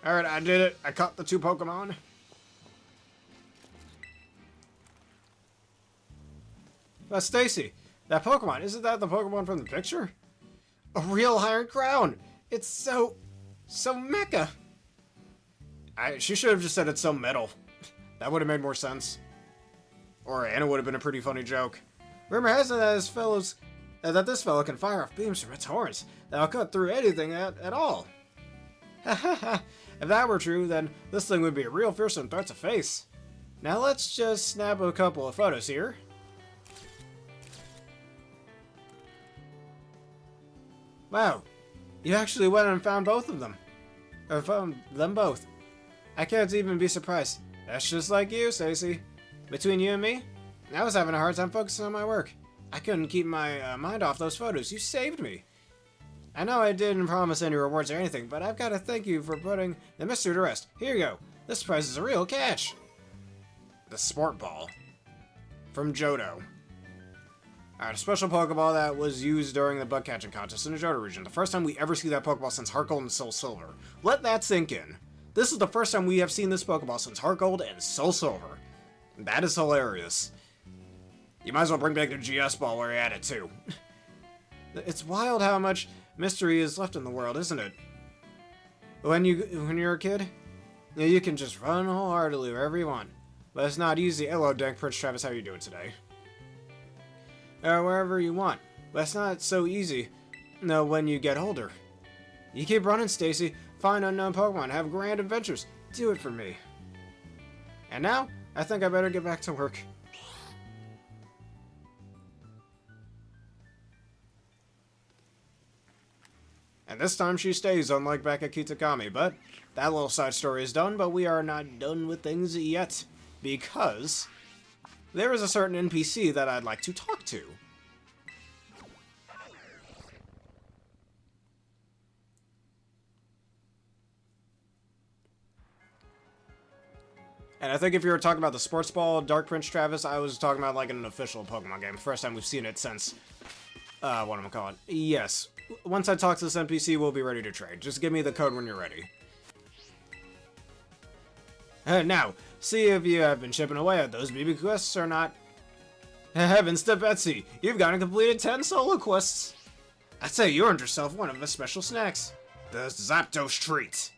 Speaker 1: Alright, I did it. I caught the 2 Pokemon. But Stacy, that Pokemon, isn't that the Pokemon from the picture? A real Iron Crown! It's so mecha! She should have just said it's so metal. That would have made more sense. And it would have been a pretty funny joke. Rumor has it that this fellow can fire off beams from its horns that'll cut through anything at all. If that were true, then this thing would be a real fearsome threat to face. Now let's just snap a couple of photos here. Wow, you actually went and found both of them. Or found them both. I can't even be surprised. That's just like you, Stacy. Between you and me, I was having a hard time focusing on my work. I couldn't keep my mind off those photos. You saved me. I know I didn't promise any rewards or anything, but I've got to thank you for putting the mystery to rest. Here you go. This prize is a real catch. The Sport Ball. From Johto. Alright, a special Pokeball that was used during the bug catching contest in the Johto region. The first time we ever see that Pokeball since Heart Gold and Soul Silver. Let that sink in. This is the first time we have seen this Pokeball since Heart Gold and Soul Silver. That is hilarious. You might as well bring back the GS Ball where you're at it too. It's wild how much mystery is left in the world, isn't it? When you're a kid, you can just run wholeheartedly wherever you want. But it's not easy. Hello, Dank Prince Travis, how you doing today? Wherever you want. But it's not so easy. No, when you get older. You keep running, Stacy. Find unknown Pokemon. Have grand adventures. Do it for me. And now, I think I better get back to work. And this time she stays, unlike back at Kitakami. But that little side story is done, but we are not done with things yet. Because there is a certain NPC that I'd like to talk to. And I think if you were talking about the Sports Ball, Dark Prince Travis, I was talking about like an official Pokemon game. First time we've seen it since, what am I calling? Yes. Once I talk to this NPC, we'll be ready to trade. Just give me the code when you're ready. Now, see if you have been chipping away at those BB quests or not. Heavens to Betsy, you've gotten completed 10 solo quests. I'd say you earned yourself one of the special snacks. The Zapdos treat.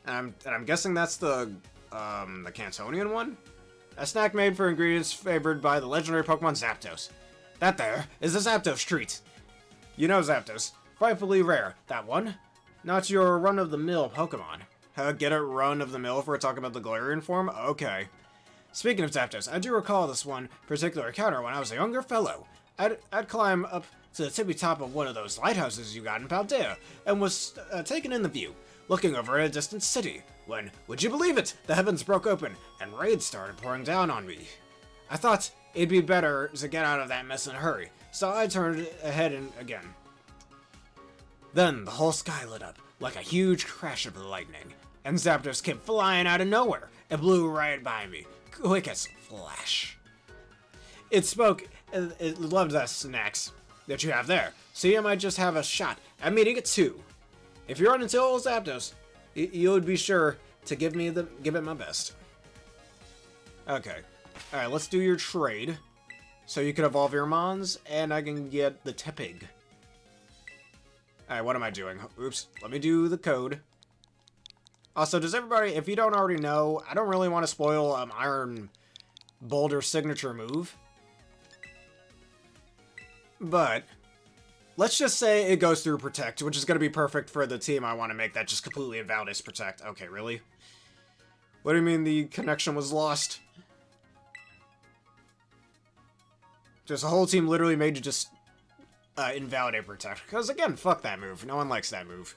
Speaker 1: And I'm guessing that's the Cantonian one? A snack made for ingredients favored by the legendary Pokemon Zapdos. That there is the Zapdos treat. You know Zapdos. Frightfully rare. That one? Not your run-of-the-mill Pokemon. Get it, run-of-the-mill, if we're talking about the Galarian form? Okay. Speaking of Zapdos, I do recall this one particular encounter when I was a younger fellow. I'd climb up to the tippy top of one of those lighthouses you got in Paldea, and was taken in the view, looking over at a distant city, when, would you believe it, the heavens broke open, and rain started pouring down on me. I thought it'd be better to get out of that mess in a hurry, so I turned ahead and again. Then the whole sky lit up, like a huge crash of lightning, and Zapdos came flying out of nowhere, and blew right by me, quick as flash. It spoke, it loved us snacks. that you have there. See, I might just have a shot at meeting it too. If you run into old Zapdos, you would be sure to give it my best. Okay. Alright, let's do your trade. So you can evolve your Mons, and I can get the Tepig. Alright, what am I doing? Oops. Let me do the code. Also, does everybody, if you don't already know, I don't really want to spoil Iron Boulder's signature move. But let's just say it goes through Protect, which is going to be perfect for the team I want to make that just completely invalidates Protect. Okay, really? What do you mean the connection was lost? Just the whole team literally made you just invalidate Protect. Because again, fuck that move. No one likes that move.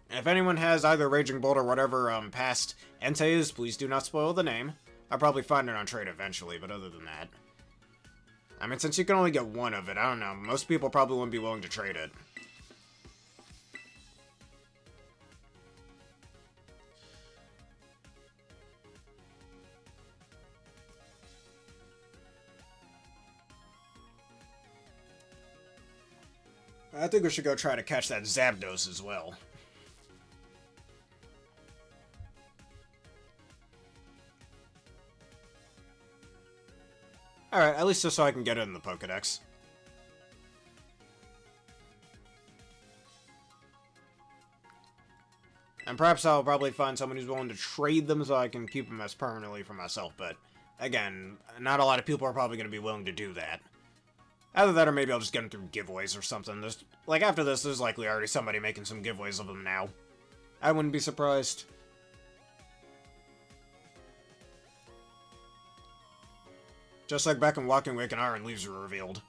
Speaker 1: And if anyone has either Raging Bolt or whatever past Entei is, please do not spoil the name. I'll probably find it on trade eventually, but other than that. I mean, since you can only get one of it, I don't know. Most people probably wouldn't be willing to trade it. I think we should go try to catch that Zapdos as well. Alright, at least just so I can get it in the Pokedex. And perhaps I'll probably find someone who's willing to trade them so I can keep them as permanently for myself, but again, not a lot of people are probably going to be willing to do that. Either that or maybe I'll just get them through giveaways or something. Like, after this, there's likely already somebody making some giveaways of them now. I wouldn't be surprised. Just like back in Walking Wake and Iron Leaves were revealed.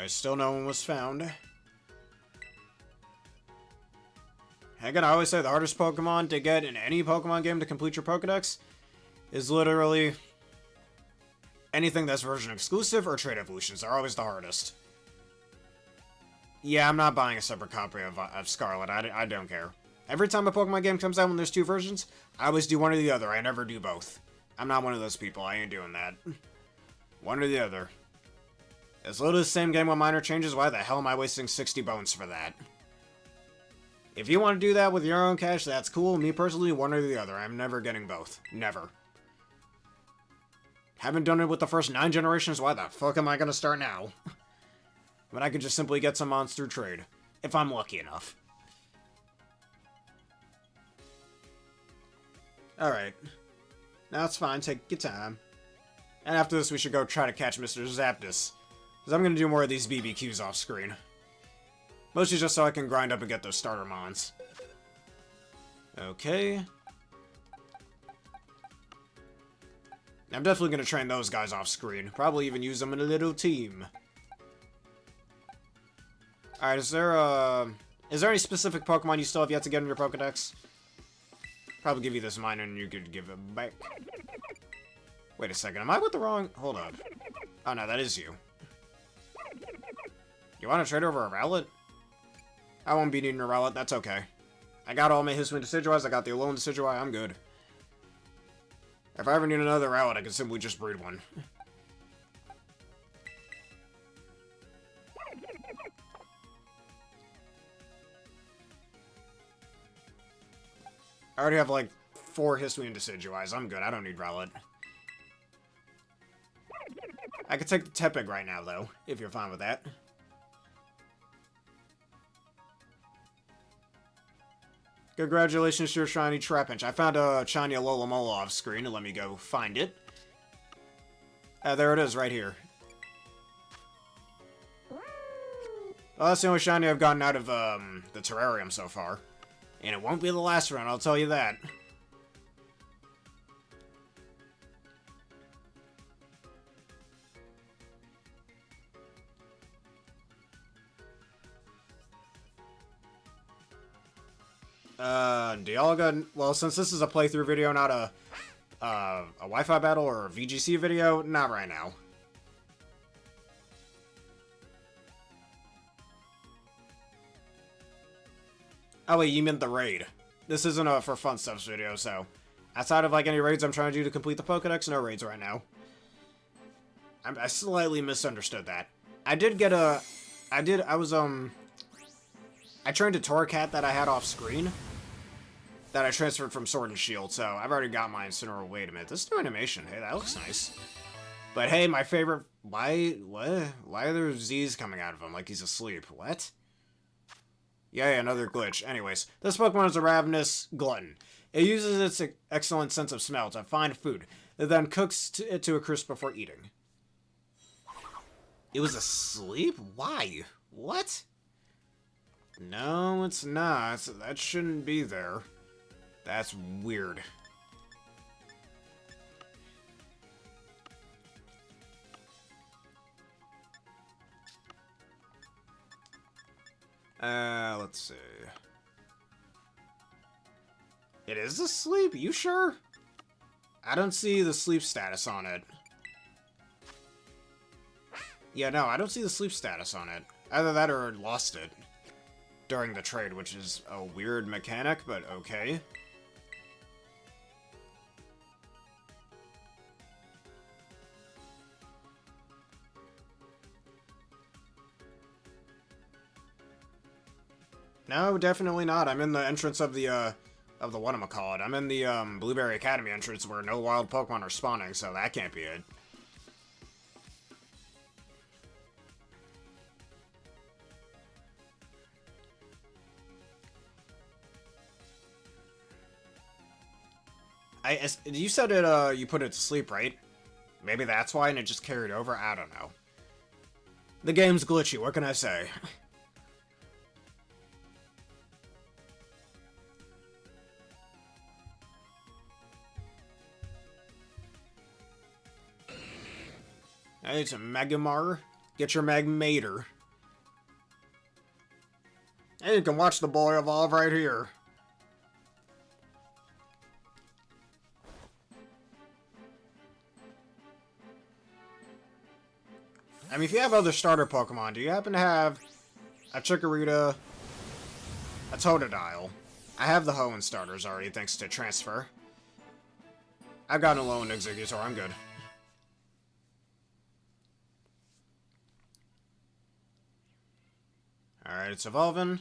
Speaker 1: Still no one was found. Again, I always say the hardest Pokemon to get in any Pokemon game to complete your Pokedex is literally anything that's version exclusive or trade evolutions. They're always the hardest. Yeah, I'm not buying a separate copy of Scarlet. I don't care. Every time a Pokemon game comes out when there's two versions, I always do one or the other. I never do both. I'm not one of those people. I ain't doing that. One or the other. It's literally the same game with minor changes. Why the hell am I wasting 60 bones for that? If you want to do that with your own cash, that's cool. Me personally, one or the other. I'm never getting both. Never. Haven't done it with the first 9 generations. Why the fuck am I going to start now? When I could just simply get some mons through trade. If I'm lucky enough. Alright. Now it's fine. Take your time. And after this, we should go try to catch Mr. Zapdos. Because I'm going to do more of these BBQs off screen. Mostly just so I can grind up and get those starter mons. Okay. I'm definitely going to train those guys off screen. Probably even use them in a little team. Alright, is there any specific Pokemon you still have yet to get in your Pokedex? Probably give you this mine and you could give it back. Wait a second, am I with the wrong... Hold on. Oh no, that is you. You want to trade over a Rowlet? I won't be needing a Rowlet, that's okay. I got all my Hisuian Decidueyes, I got the Alolan Decidueye, I'm good. If I ever need another Rowlet, I can simply just breed one. I already have like 4 Hisuian Decidueyes, I'm good, I don't need Rowlet. I could take the Tepig right now, though, if you're fine with that. Congratulations to your shiny Trapinch. I found a shiny Alola off screen, and let me go find it. There it is, right here. Well, that's the only shiny I've gotten out of the terrarium so far. And it won't be the last run, I'll tell you that. Dialga, well, since this is a playthrough video, not a Wi-Fi battle or a VGC video, not right now. Oh wait, you meant the raid. This isn't a for fun stuffs video, so outside of like any raids I'm trying to do to complete the Pokedex, no raids right now. I slightly misunderstood that. I trained a Torracat that I had off screen that I transferred from Sword and Shield, so I've already got mine sooner. Wait a minute, this new animation, hey, that looks nice. But hey, my favorite, why are there Z's coming out of him like he's asleep? What? Yeah, another glitch. Anyways, this Pokemon is a ravenous glutton. It uses its excellent sense of smell to find food. It then cooks it to a crisp before eating. It was asleep? Why? What? No, it's not. That shouldn't be there. That's weird. Let's see. It is asleep? You sure? I don't see the sleep status on it. Yeah, no, I don't see the sleep status on it. Either that or it lost it during the trade, which is a weird mechanic, but okay. No, definitely not. I'm in the entrance of the whatchamacallit. I'm in the, Blueberry Academy entrance where no wild Pokemon are spawning, so that can't be it. You said it, you put it to sleep, right? Maybe that's why, and it just carried over? I don't know. The game's glitchy, what can I say? Hey, it's a Magmar. Get your Magmater. Hey, you can watch the boy evolve right here. I mean, if you have other starter Pokemon, do you happen to have a Chikorita, a Totodile? I have the Hoenn starters already, thanks to transfer. I've got an Alolan Exeggutor, I'm good. Alright, it's evolving.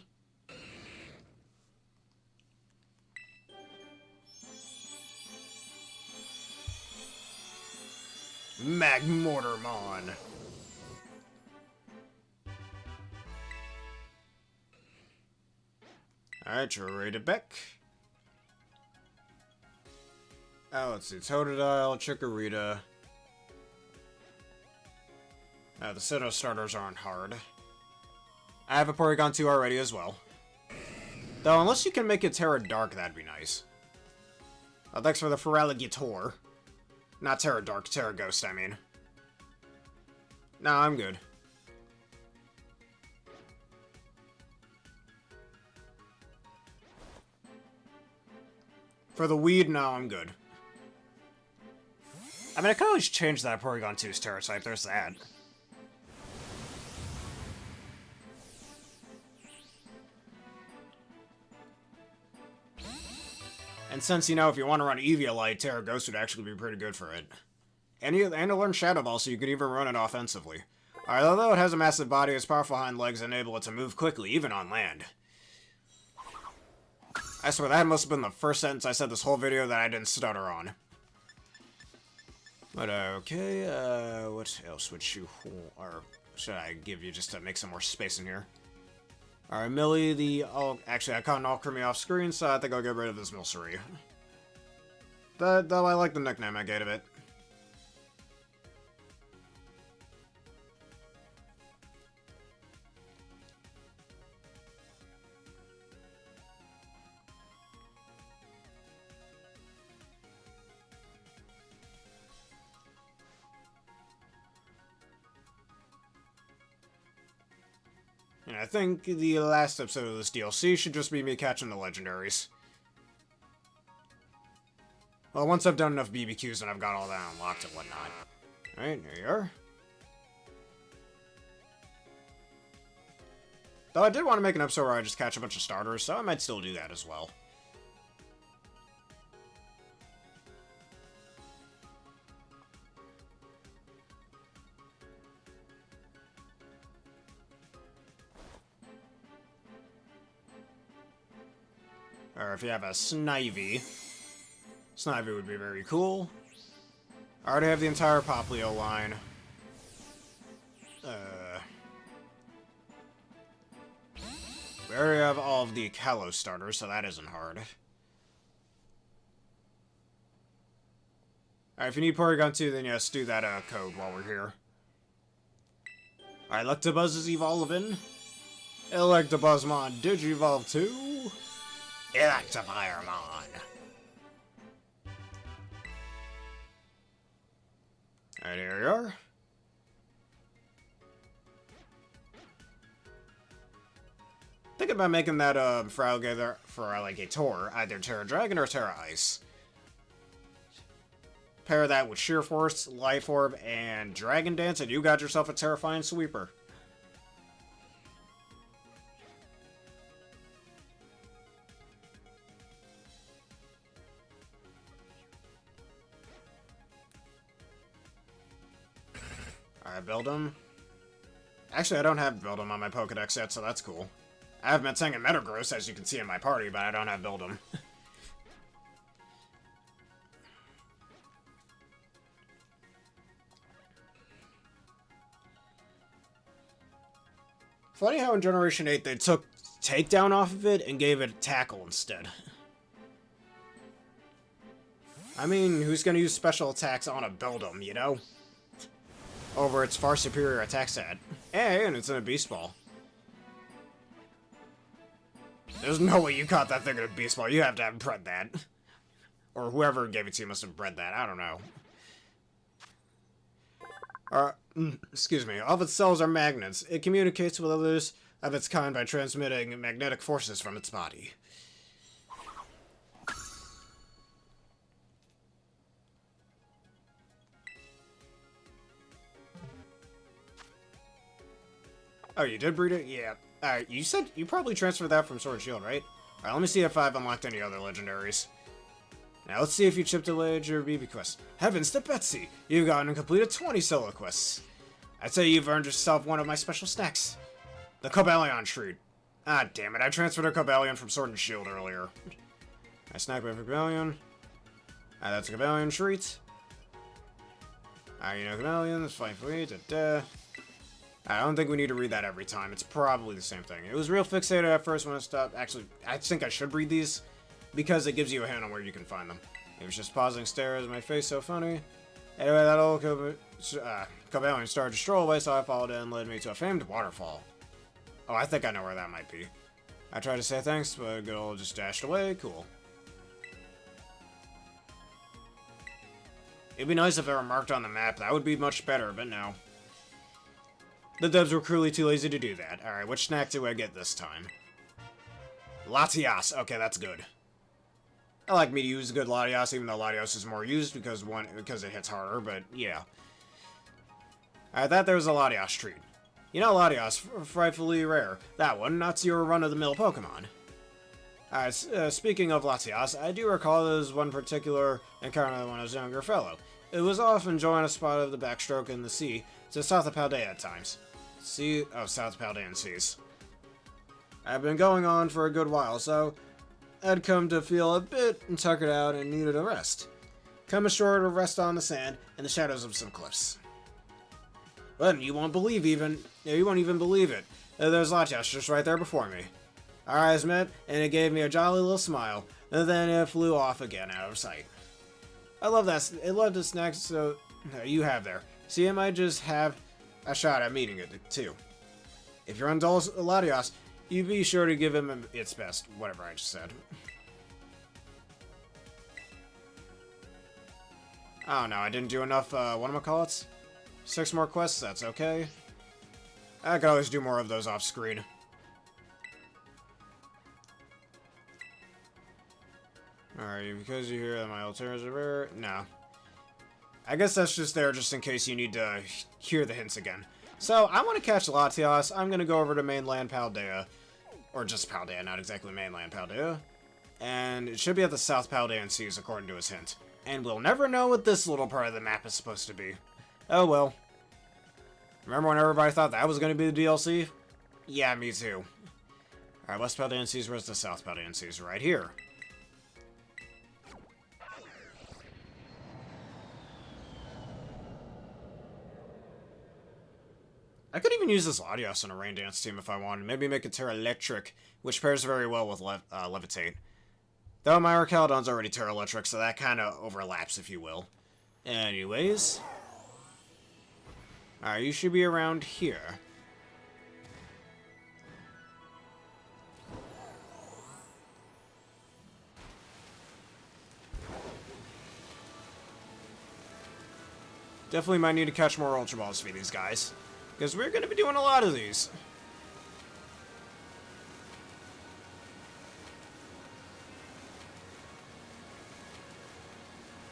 Speaker 1: Magmortarmon. Alright, you're ready to Beck. Oh, let's see. Totodile, Chikorita. The Sinnoh starters aren't hard. I have a Porygon 2 already as well. Though, unless you can make it Terra Dark, that'd be nice. Thanks for the Feraligatr. Not Terra Dark, Terra Ghost, I mean. No, I'm good. For the weed, no, I'm good. I mean, I could always change that Porygon 2's Terra type, there's that. And since, you know, if you want to run Eviolite, Terra Ghost would actually be pretty good for it. And to learn Shadow Ball, so you could even run it offensively. Alright, although it has a massive body, its powerful hind legs enable it to move quickly, even on land. I swear, that must have been the first sentence I said this whole video that I didn't stutter on. But, okay, what else would you... or should I give you just to make some more space in here? Alright, Millie, oh, actually, I caught an Alchemy off screen, so I think I'll get rid of this Milcery. Though I like the nickname I gave it. And I think the last episode of this DLC should just be me catching the legendaries. Well, once I've done enough BBQs and I've got all that unlocked and whatnot. Alright, there you are. Though I did want to make an episode where I just catch a bunch of starters, so I might still do that as well. Or if you have a Snivy. Snivy would be very cool. I already have the entire Poplio line. We already have all of the Kalos starters, so that isn't hard. Alright, if you need Porygon 2, then yes, do that code while we're here. Alright, Electabuzz is evolving. Electabuzzmon, Digivolve 2. Electiviremon. Alright, here we are. Thinking about making that Fralgator for like a Tor, either Terra Dragon or Terra Ice. Pair that with Sheer Force, Life Orb, and Dragon Dance, and you got yourself a terrifying sweeper. Alright, build him. Actually, I don't have build him on my Pokedex yet, so that's cool. I have Metsang and Metagross, as you can see in my party, but I don't have build him. Funny how in Generation 8 they took Takedown off of it and gave it Tackle instead. I mean, who's gonna use special attacks on a Build-em, you know? Over its far superior attack stat. Hey, and it's in a Beast Ball. There's no way you caught that thing in a Beast Ball. You have to have bred that. Or whoever gave it to you must have bred that. I don't know. Excuse me. All of its cells are magnets. It communicates with others of its kind by transmitting magnetic forces from its body. Oh, you did breed it? Yeah. Alright, you said you probably transferred that from Sword and Shield, right? Alright, let me see if I've unlocked any other legendaries. Now, let's see if you chipped a ledge or BB quest. Heavens to Betsy! You've gotten and completed 20 solo quests. I'd say you've earned yourself one of my special snacks. The Cobalion treat. Ah, damn it, I transferred a Cobalion from Sword and Shield earlier. I snack by Cobalion. Ah, that's a Cobalion treat. Ah, you know Cobalion, that's fine for me, I don't think we need to read that every time. It's probably the same thing. It was real fixated at first when I stopped. Actually, I think I should read these because it gives you a hint on where you can find them. It was just pausing stares, my face so funny. Anyway, that old Cobalion started to stroll away, so I followed it and led me to a famed waterfall. Oh, I think I know where that might be. I tried to say thanks, but good old just dashed away. Cool. It'd be nice if it were marked on the map. That would be much better, but no. The devs were cruelly too lazy to do that. Alright, which snack do I get this time? Latias. Okay, that's good. I like me to use good Latias, even though Latias is more used because it hits harder, but yeah. I thought there was a Latias treat. You know Latias, frightfully rare. That one, not your run-of-the-mill Pokemon. Speaking of Latias, I do recall there was one particular encounter when I was a younger fellow. It was off enjoying a spot of the backstroke in the sea, to south of Paldea at times. South Paldean seas. I've been going on for a good while, so I'd come to feel a bit tuckered out and needed a rest. Come ashore to rest on the sand in the shadows of some cliffs. But you won't even believe it. There's Latias just right there before me. Our eyes met, and it gave me a jolly little smile, and then it flew off again out of sight. I love that. I love the snacks so you have there. See, I might just have a shot at meeting it, too. If you're on Latias, you be sure to give him its best, whatever I just said. Oh no, I didn't do enough, whatchamacallits? 6 more quests, that's okay. I could always do more of those off-screen. Alright, Alright, because you hear that my alternative are... No. I guess that's just there just in case you need to hear the hints again. So, I want to catch Latias. I'm going to go over to mainland Paldea. Or just Paldea, not exactly mainland Paldea. And it should be at the South Paldean Seas, according to his hint. And we'll never know what this little part of the map is supposed to be. Oh well. Remember when everybody thought that was going to be the DLC? Yeah, me too. Alright, West Paldean Seas, where's the South Paldean Seas? Right here. I could even use this Latias in a rain dance team if I wanted. Maybe make it Terra Electric, which pairs very well with Levitate. Though my Archaludon's already Terra Electric, so that kind of overlaps, if you will. Anyways. Alright, you should be around here. Definitely might need to catch more Ultra Balls for these guys. Because we're going to be doing a lot of these.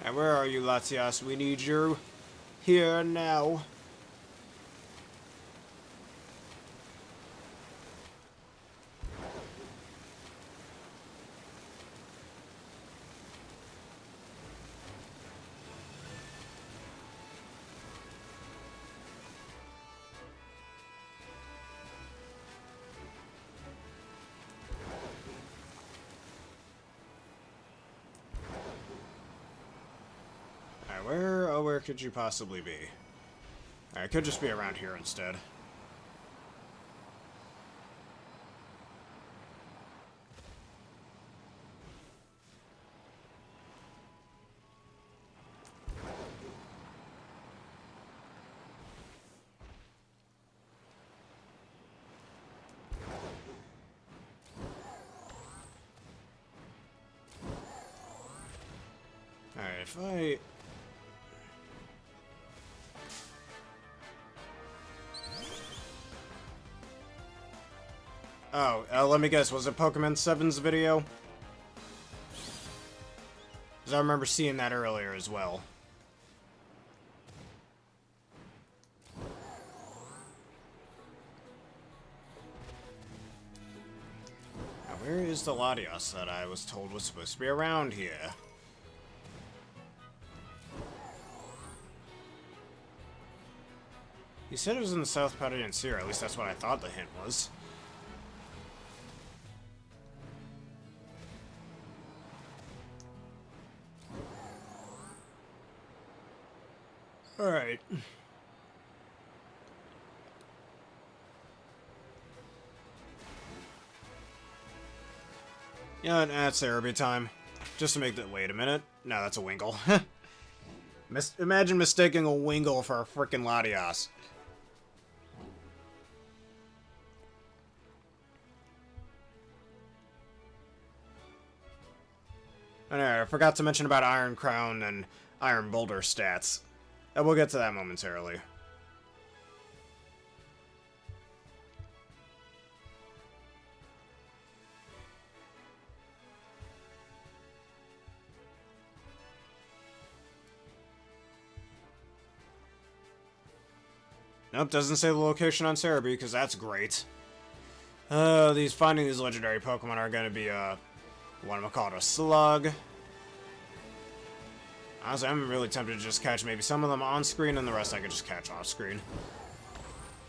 Speaker 1: And where are you, Latias? We need you here now. Where could you possibly be? Alright, it could just be around here instead. Alright, if I... Oh, let me guess, was it Pokemon 7's video? Because I remember seeing that earlier as well. Now, where is the Latias that I was told was supposed to be around here? He said it was in the South Paldean Sea, or at least that's what I thought the hint was. Alright. Yeah, that's therapy time. Just to make that... Wait a minute. No, that's a Wingull. Imagine mistaking a Wingull for a frickin' Latias. Alright, I forgot to mention about Iron Crown and Iron Boulder stats. And we'll get to that momentarily. Nope, doesn't say the location on Cerebi, because that's great. Finding these legendary Pokemon are going to be, a slug. Honestly, I'm really tempted to just catch maybe some of them on screen, and the rest I could just catch off screen.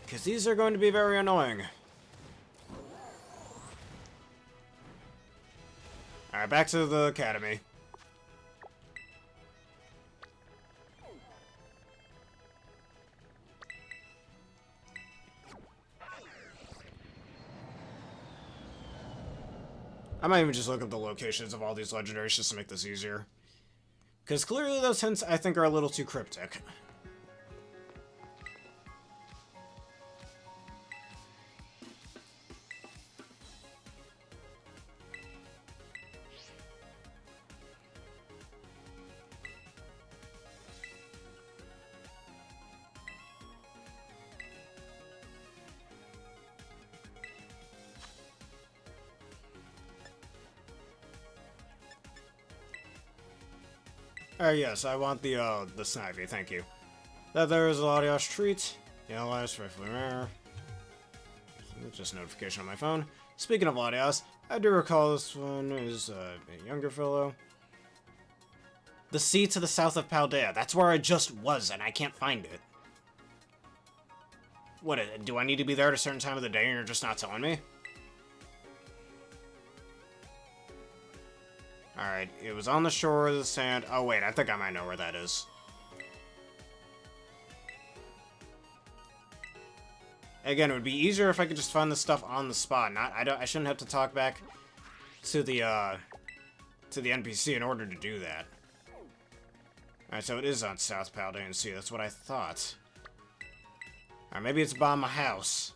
Speaker 1: Because these are going to be very annoying. Alright, back to the academy. I might even just look up the locations of all these legendaries just to make this easier. Because clearly those hints, I think, are a little too cryptic. Yes, I want the snivy, thank you. That there is a Latias treat. Yeah, last rightfully rare. Just a notification on my phone. Speaking of Latias, I do recall this one is a younger fellow. The sea to the south of Paldea. That's where I just was, and I can't find it. What, do I need to be there at a certain time of the day and you're just not telling me? Alright, it was on the shore of the sand. Oh wait, I think I might know where that is. Again, it would be easier if I could just find the stuff on the spot. I shouldn't have to talk back to the NPC in order to do that. Alright, so it is on South Paldea Sea. That's what I thought. Or maybe it's by my house.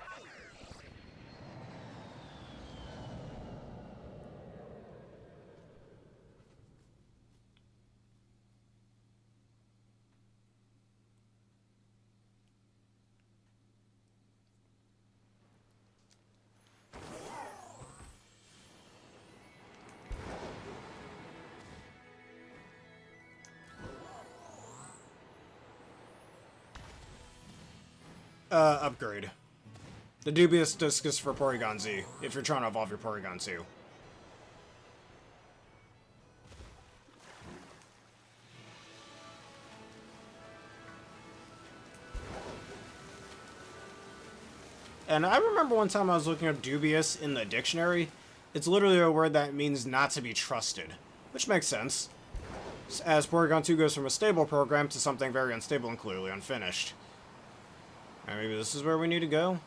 Speaker 1: Upgrade. The dubious discus for Porygon Z, if you're trying to evolve your Porygon 2. And I remember one time I was looking up dubious in the dictionary. It's literally a word that means not to be trusted, which makes sense, as Porygon 2 goes from a stable program to something very unstable and clearly unfinished. Alright, maybe this is where we need to go?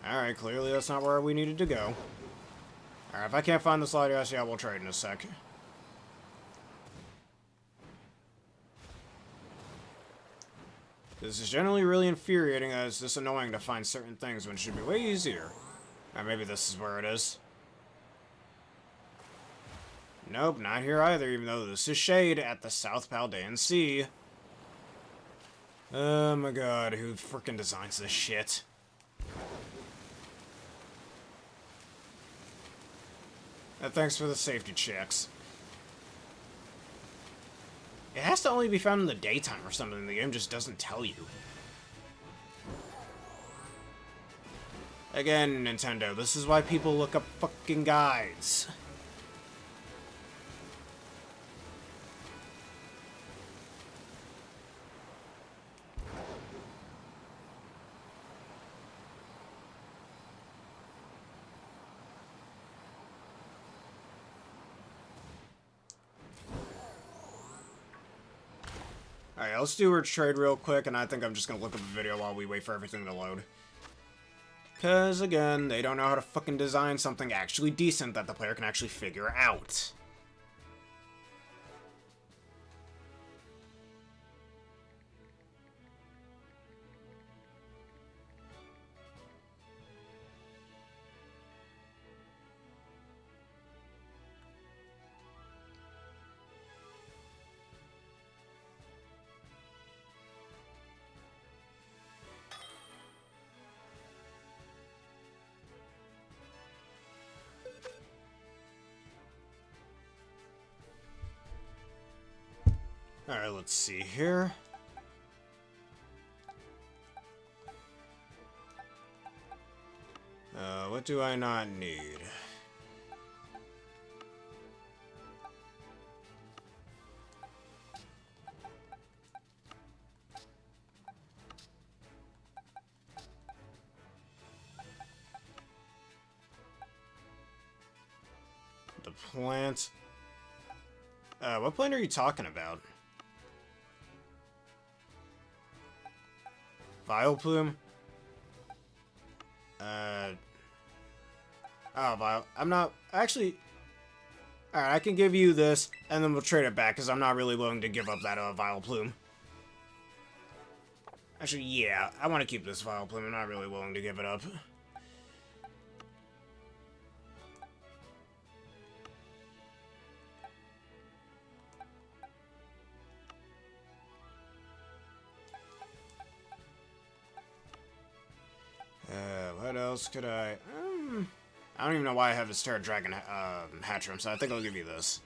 Speaker 1: Alright, clearly that's not where we needed to go. Alright, if I can't find the Latias, yeah, we'll trade in a sec. This is generally really infuriating, as it's just annoying to find certain things when it should be way easier. Alright, maybe this is where it is. Nope, not here either, even though this is Shade at the South Paldean Sea. Oh my god, who frickin' designs this shit? Thanks for the safety checks. It has to only be found in the daytime or something, the game just doesn't tell you. Again, Nintendo, this is why people look up fucking guides. Alright, let's do our trade real quick, and I think I'm just gonna look up a video while we wait for everything to load. Because, again, they don't know how to fucking design something actually decent that the player can actually figure out. Alright, let's see here. What do I not need? The plant. What plant are you talking about? Vileplume? Oh, Vile. I'm not... Actually... Alright, I can give you this, and then we'll trade it back, because I'm not really willing to give up that, Vileplume. Actually, yeah, I want to keep this Vileplume. I'm not really willing to give it up. What else could I... I don't even know why I have this Terra Dragon Hatchroom, so I think I'll give you this.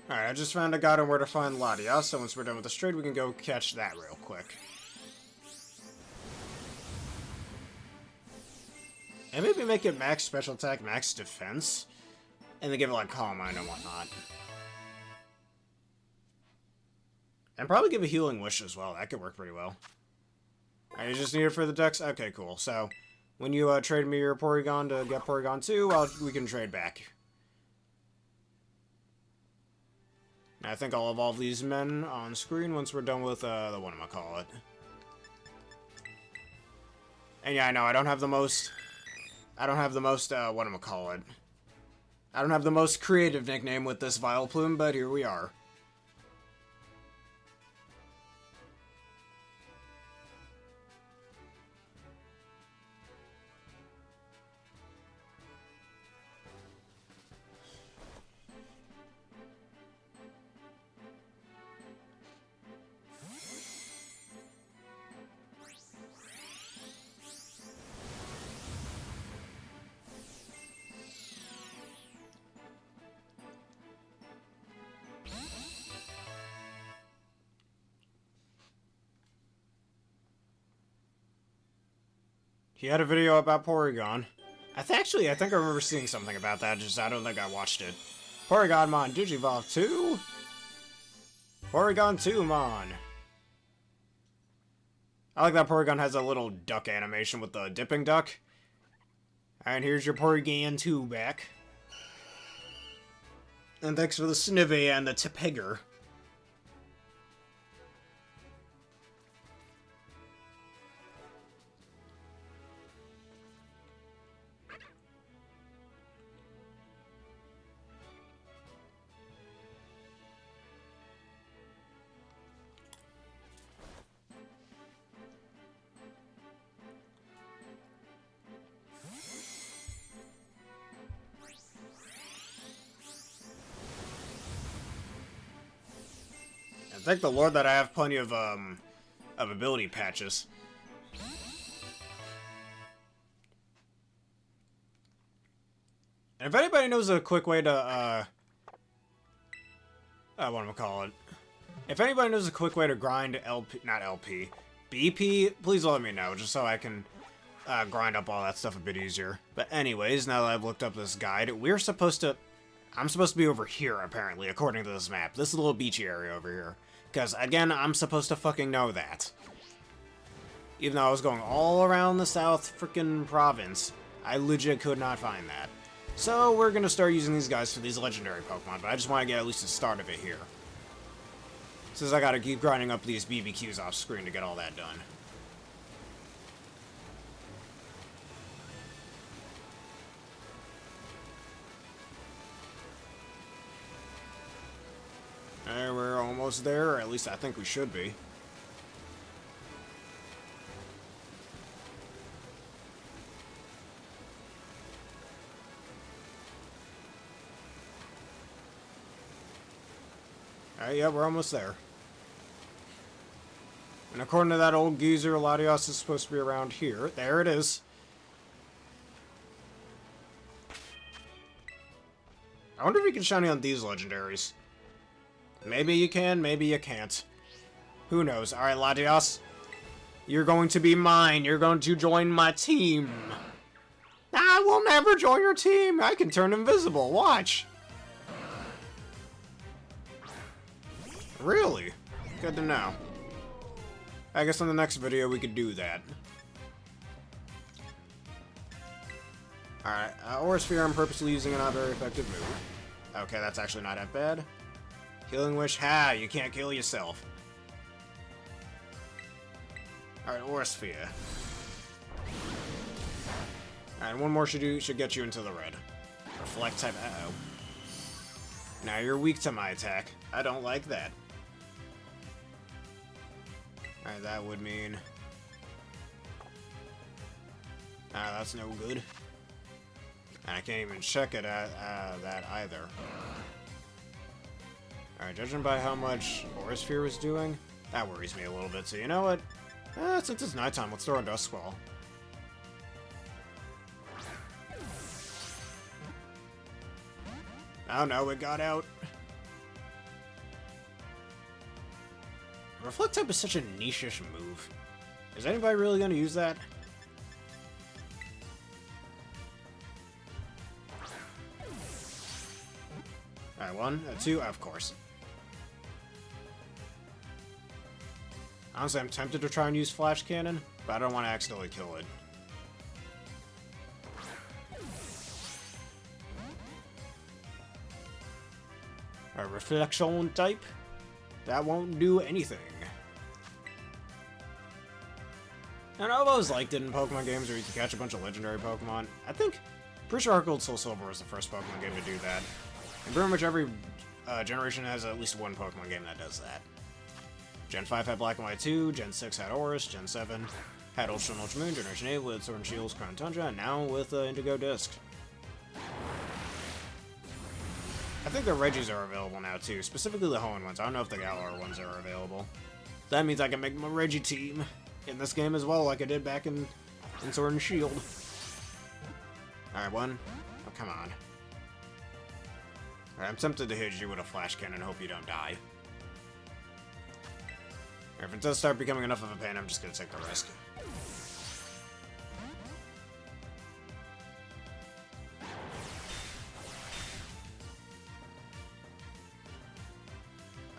Speaker 1: Alright, I just found a guide on where to find Latias, so once we're done with this trade, we can go catch that real quick. And maybe make it max special attack, max defense, and then give it like Calm Mind and whatnot. And probably give a Healing Wish as well, that could work pretty well. Alright, you just need it for the decks? Okay, cool. So, when you trade me your Porygon to get Porygon 2, we can trade back. And I think I'll evolve these men on screen once we're done with the whatchamacallit. And yeah, I know, I don't have the most, whatchamacallit. I don't have the most creative nickname with this Vileplume, but here we are. He had a video about Porygon. I think I remember seeing something about that, just I don't think I watched it. Porygonmon Digivolve 2? Porygon 2 Mon. I like that Porygon has a little duck animation with the dipping duck. And here's your Porygon 2 back. And thanks for the Snivy and the Tepegger. Thank the Lord that I have plenty of ability patches. And if anybody knows a quick way to, whatchamacallit. If anybody knows a quick way to grind BP, please let me know, just so I can grind up all that stuff a bit easier. But anyways, now that I've looked up this guide, I'm supposed to be over here, apparently, according to this map. This little beachy area over here. Because, again, I'm supposed to fucking know that. Even though I was going all around the south frickin' province, I legit could not find that. So, we're gonna start using these guys for these legendary Pokemon, but I just want to get at least a start of it here. Since I gotta keep grinding up these BBQs off screen to get all that done. And we're almost there, or at least I think we should be. Alright, yeah, we're almost there. And according to that old geezer, Latias is supposed to be around here. There it is. I wonder if you can shiny on these legendaries. Maybe you can, maybe you can't. Who knows? Alright, Latias. You're going to be mine. You're going to join my team. I will never join your team. I can turn invisible. Watch. Really? Good to know. I guess in the next video we could do that. Alright, Aura Sphere, I'm purposely using a not very effective move. Okay, that's actually not that bad. Healing Wish, you can't kill yourself. Alright, Aura Sphere. Alright, one more should get you into the red. Reflect type, uh-oh. Now you're weak to my attack. I don't like that. Alright, that would mean... that's no good. And I can't even check it at that either. Alright, judging by how much Aura Sphere was doing, that worries me a little bit. So you know what? Since it's nighttime, let's throw a Dust Squall. Oh no, it got out. Reflect type is such a niche-ish move. Is anybody really going to use that? Alright, 1, 2, of course. Honestly, I'm tempted to try and use Flash Cannon, but I don't want to accidentally kill it. A Reflection type? That won't do anything. And I've always liked it in Pokemon games where you can catch a bunch of legendary Pokemon. Pretty sure Gold Soul Silver was the first Pokemon game to do that. And pretty much every generation has at least one Pokemon game that does that. Gen 5 had Black and White 2, Gen 6 had Oris, Gen 7 had Ultra and Ultra Moon, Generation 8 with Sword and Shields, Crown Tundra, and now with Indigo Disc. I think the Regis are available now too, specifically the Hoenn ones. I don't know if the Galar ones are available. That means I can make my Regi team in this game as well, like I did back in Sword and Shield. Alright, 1. Oh, come on. Alright, I'm tempted to hit you with a Flash Cannon and hope you don't die. If it does start becoming enough of a pain, I'm just gonna take the risk.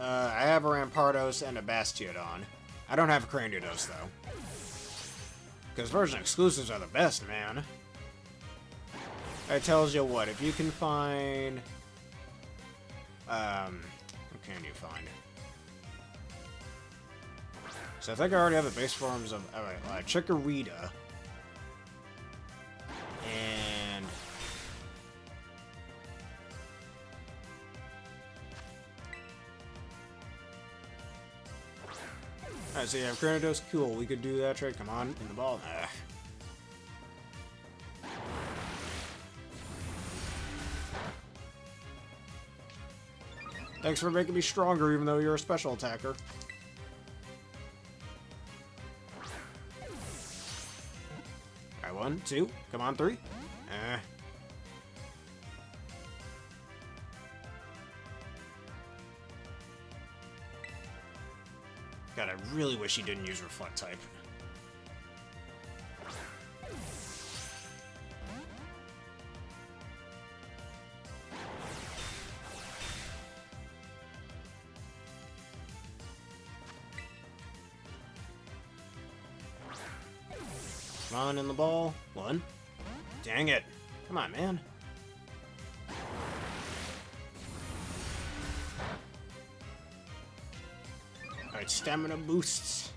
Speaker 1: I have a Rampardos and a Bastiodon. I don't have a Cranidos, though. Because version exclusives are the best, man. It tells you what, if you can find... what can you find? So I think I already have the base forms of Chikorita and alright, so you have Cranidos, cool. We could do that trade. Come on, in the ball. Thanks for making me stronger, even though you're a special attacker. Alright, 1, 2, come on, 3. God, I really wish he didn't use Reflect type. Come on, in the ball. 1. Dang it. Come on, man. Alright, stamina boosts.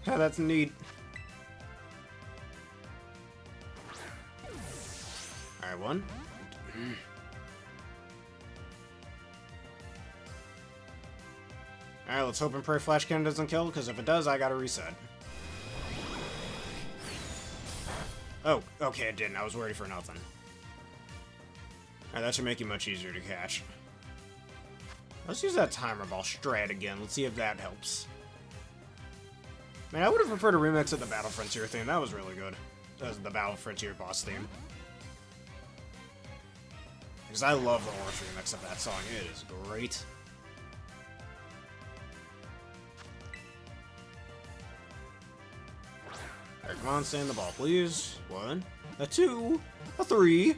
Speaker 1: Yeah, that's neat. Alright, 1. Alright, let's hope and pray Flash Cannon doesn't kill, because if it does, I gotta reset. Oh, okay, it didn't. I was worried for nothing. Alright, that should make you much easier to catch. Let's use that Timer Ball strat again. Let's see if that helps. Man, I would have preferred a remix of the Battle Frontier theme. That was really good. That was the Battle Frontier boss theme. Because I love the Oris remix of that song. It is great. Alright, come on, stay in the ball, please. 1, a 2, a 3. Okay.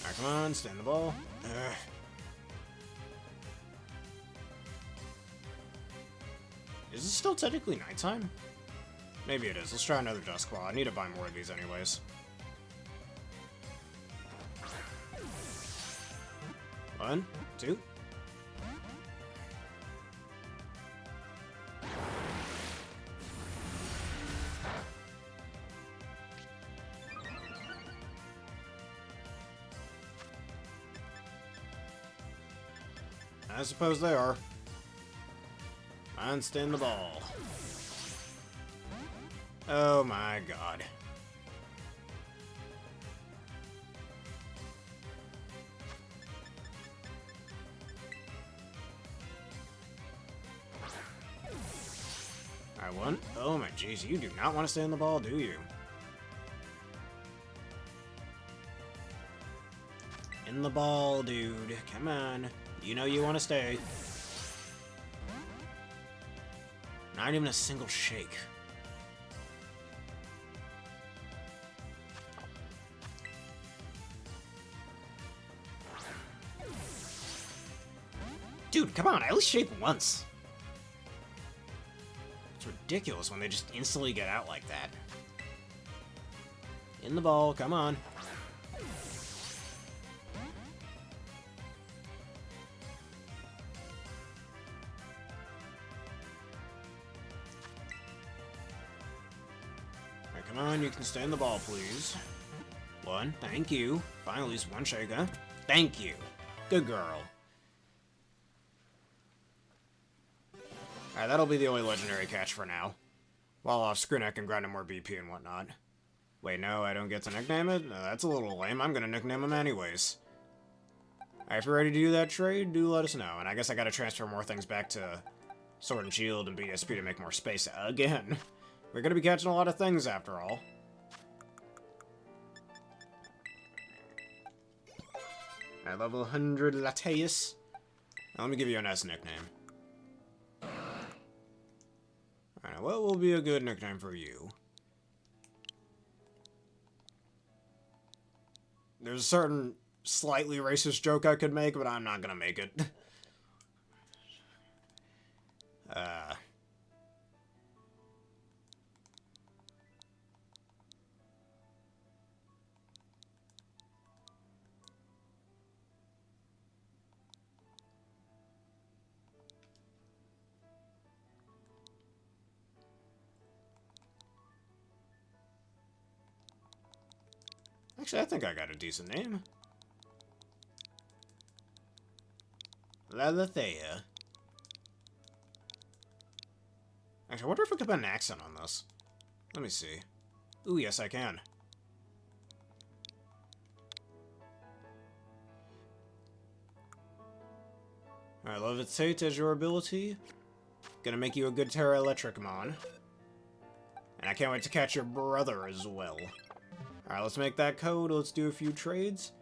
Speaker 1: Alright, come on, stay in the ball. Is it still technically nighttime? Maybe it is. Let's try another Dusk Claw. I need to buy more of these anyways. One, 2. I suppose they are. And stay in the ball. Oh my god. want... Oh my jeez, you do not want to stay in the ball, do you? In the ball, dude. Come on. You know you want to stay. Not even a single shake. Dude, come on, at least shake once. It's ridiculous when they just instantly get out like that. In the ball, come on. Alright, come on, you can stay in the ball, please. One, thank you. Finally, at least one shaker. Thank you. Good girl. Alright, that'll be the only legendary catch for now. While off screen, I can grind him more BP and whatnot. Wait, no, I don't get to nickname it? No, that's a little lame. I'm gonna nickname him anyways. Alright, if you're ready to do that trade, do let us know. And I guess I gotta transfer more things back to Sword and Shield and BSP to make more space again. We're gonna be catching a lot of things after all. Alright, level 100 Lataeus. Now, let me give you a nice nickname. Alright, what will be a good nickname for you? There's a certain slightly racist joke I could make, but I'm not gonna make it. Actually, I think I got a decent name. Lalathea. Actually, I wonder if I could put an accent on this. Let me see. Ooh, yes, I can. Alright, Levitate as your ability. Gonna make you a good Terra Electric Mon. And I can't wait to catch your brother as well. Alright, let's make that code. Let's do a few trades.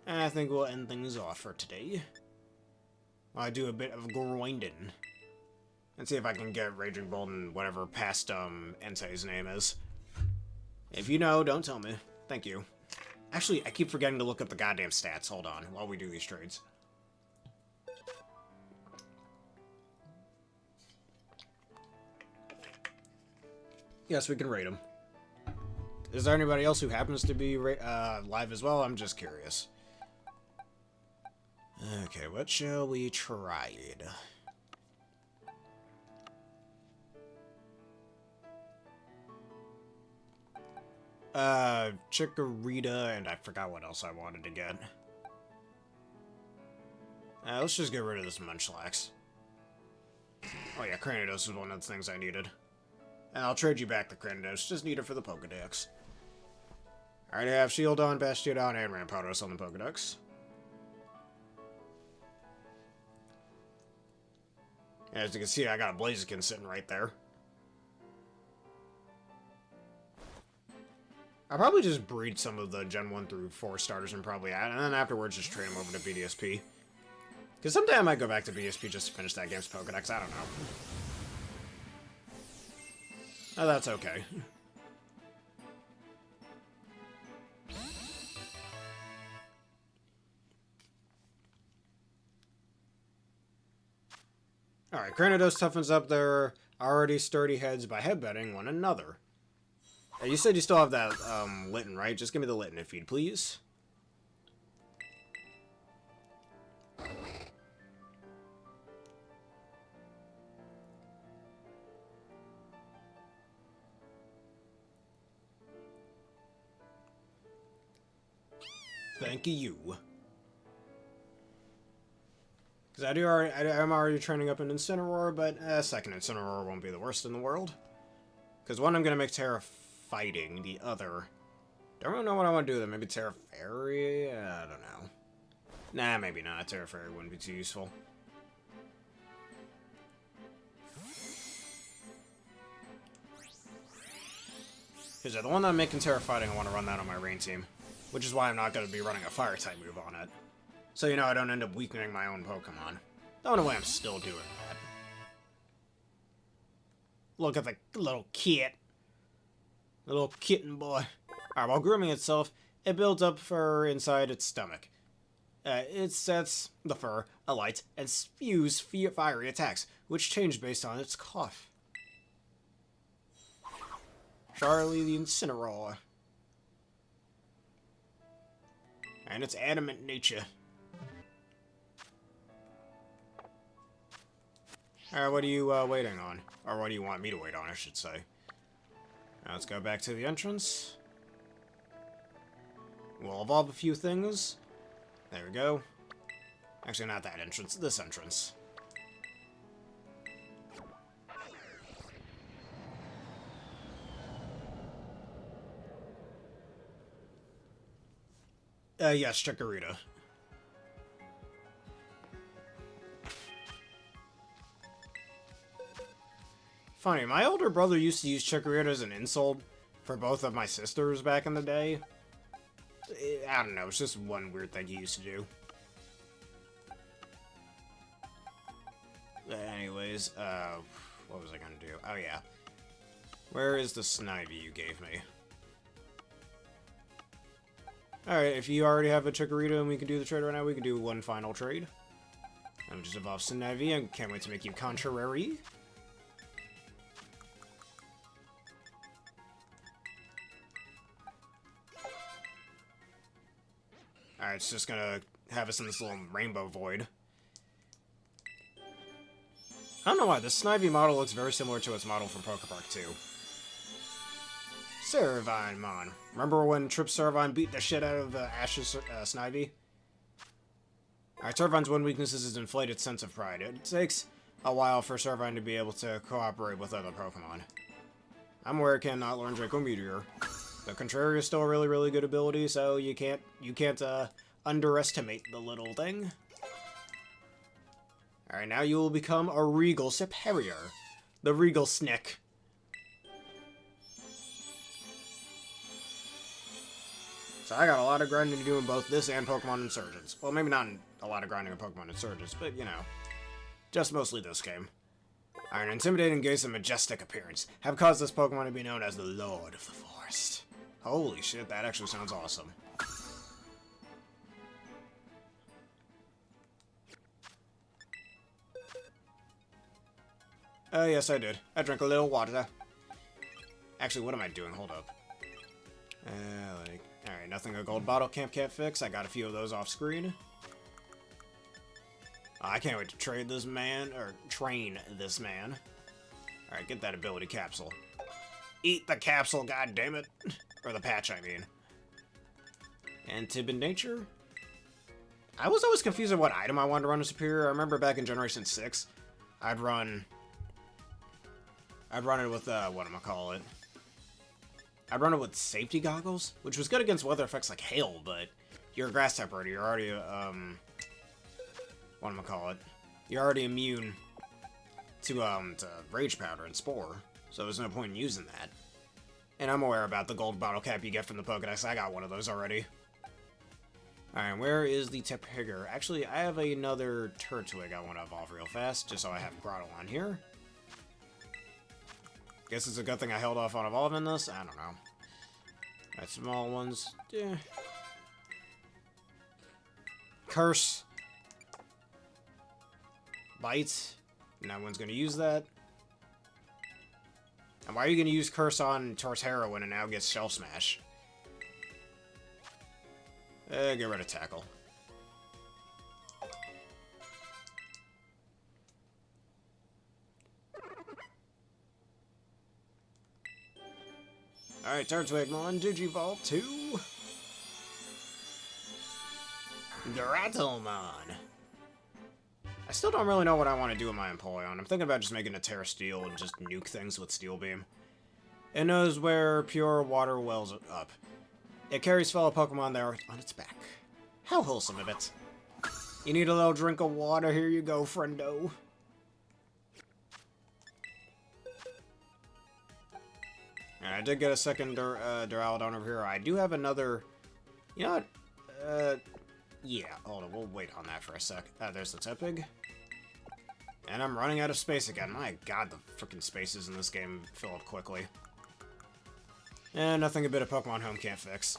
Speaker 1: And I think we'll end things off for today. While I do a bit of grinding. And see if I can get Raging Bolt and whatever past, Entei's name is. If you know, don't tell me. Thank you. Actually, I keep forgetting to look up the goddamn stats. Hold on, while we do these trades. Yes, we can rate them. Is there anybody else who happens to be live as well? I'm just curious. Okay, what shall we trade? Chikorita, and I forgot what else I wanted to get. Let's just get rid of this Munchlax. Oh yeah, Cranidos is one of the things I needed. And I'll trade you back the Cranidos, just need it for the Pokedex. I already have Shieldon, Bastiodon, and Rampardos on the Pokedex. As you can see, I got a Blaziken sitting right there. I'll probably just breed some of the Gen 1 through 4 starters and probably add, and then afterwards just trade them over to BDSP. Because someday I might go back to BSP just to finish that game's Pokedex, I don't know. Oh, that's okay. Alright, Cranidos toughens up their already sturdy heads by headbutting one another. You said you still have that, Litten, right? Just give me the Litten feed, please. Thank you. Because I'm already training up an Incineroar, but a second Incineroar won't be the worst in the world. Because one, I'm going to make Terra Fighting. The other, don't really know what I want to do with it. Maybe Terra Fairy? I don't know. Nah, maybe not. Terra Fairy wouldn't be too useful. Because the one that I'm making Terra Fighting, I want to run that on my rain team. Which is why I'm not going to be running a Fire-type move on it. So, you know, I don't end up weakening my own Pokemon. The only way I'm still doing that. Look at the little kit. The little kitten boy. Alright, while grooming itself, it builds up fur inside its stomach. It sets the fur alight and spews fiery attacks, which change based on its cough. Charlie the Incineroar. And its adamant nature. Alright, what are you waiting on? Or what do you want me to wait on, I should say. Now let's go back to the entrance. We'll evolve a few things. There we go. Actually, not that entrance, this entrance. Yes, Chikorita. Funny, my older brother used to use Chikorita as an insult for both of my sisters back in the day. I don't know, it's just one weird thing he used to do. Anyways, what was I gonna do? Oh yeah. Where is the Snivy you gave me? Alright, if you already have a Chikorita and we can do the trade right now, we can do one final trade. I'm just evolve Snivy and can't wait to make you contrary. Alright, it's just gonna have us in this little rainbow void. I don't know why, the Snivy model looks very similar to its model from Pokepark 2. Servinemon. Remember when Trip Servine beat the shit out of Ash's Snivy? Alright, Servine's one weakness is his inflated sense of pride. It takes a while for Servine to be able to cooperate with other Pokemon. I'm aware it cannot learn Draco Meteor. The Contrary is still a really, really good ability, so you can't underestimate the little thing. Alright, now you will become a Regal Superior. The Regal Snick. So I got a lot of grinding to do in both this and Pokemon Insurgents. Well, maybe not a lot of grinding in Pokemon Insurgents, but, you know, just mostly this game. An intimidating gaze and majestic appearance have caused this Pokemon to be known as the Lord of the Forest. Holy shit, that actually sounds awesome. Yes, I did. I drank a little water. Actually, what am I doing? Hold up. Alright, nothing a gold bottle can't fix. I got a few of those off screen. I can't wait to trade this man, or train this man. Alright, get that ability capsule. Eat the capsule, goddammit! Or the patch, I mean. And Tib in Nature? I was always confused on what item I wanted to run as Superior. I remember back in Generation 6, I'd run it with, whatchamacallit. I'd run it with Safety Goggles, which was good against weather effects like hail, but you're a grass type already. You're already, whatchamacallit. You're already immune to Rage Powder and Spore, so there's no point in using that. And I'm aware about the gold bottle cap you get from the Pokedex. I got one of those already. Alright, where is the Terapagos? Actually, I have another Turtwig I want to evolve real fast, just so I have Grotto on here. Guess it's a good thing I held off on evolving this? I don't know. Alright, small ones. Yeah. Curse. Bite. No one's gonna use that. And why are you gonna use Curse on Torterra when it now gets Shelf Smash? Get rid of Tackle. Alright, Turtwigmon, Digivolve to Grattlemon. I still don't really know what I want to do with my Empoleon. I'm thinking about just making a Terra Steel and just nuke things with Steel Beam. It knows where pure water wells up. It carries fellow Pokemon there on its back. How wholesome of it. You need a little drink of water? Here you go, friendo. I did get a second Duraludon over here. I do have another... You know what? Yeah, hold on. We'll wait on that for a sec. There's the Tepig. And I'm running out of space again. My god, the freaking spaces in this game fill up quickly. And nothing a bit of Pokemon Home can't fix.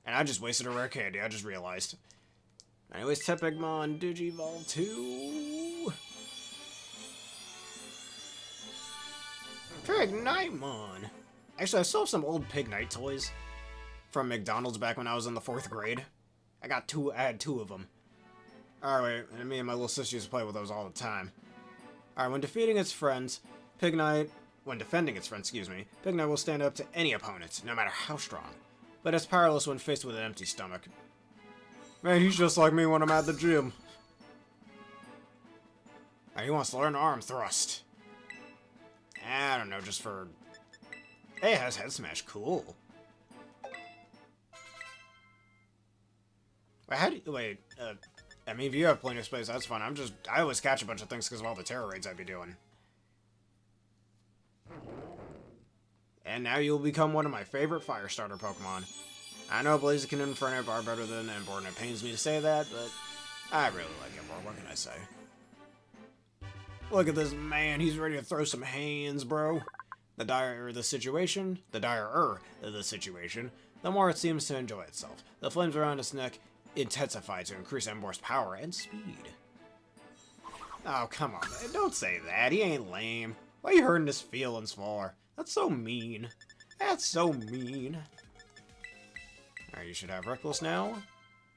Speaker 1: And I just wasted a rare candy, I just realized. Anyways, Tepigmon Digivolve 2. Pignightmon. Actually, I still have some old Pignite toys from McDonald's back when I was in the 4th grade. I had 2 of them. Alright, and me and my little sister used to play with those all the time. Alright, when defending its friends, Pignite will stand up to any opponent, no matter how strong. But it's powerless when faced with an empty stomach. Man, he's just like me when I'm at the gym. Alright, he wants to learn arm thrust. I don't know, just for... Hey, it has Head Smash, cool. Wait, I mean, if you have plenty of space, that's fine. I always catch a bunch of things because of all the Terror Raids I'd be doing. And now you'll become one of my favorite fire starter Pokemon. I know Blaziken and Inferno are better than Emboar, and it pains me to say that, but I really like Emboar, what can I say? Look at this man, he's ready to throw some hands, bro. The direr the situation, the more it seems to enjoy itself. The flames around its neck intensify to increase Emboar's power and speed. Oh, come on, man. Don't say that. He ain't lame. Why are you hurting his feelings for? That's so mean. That's so mean. Alright, you should have Reckless now.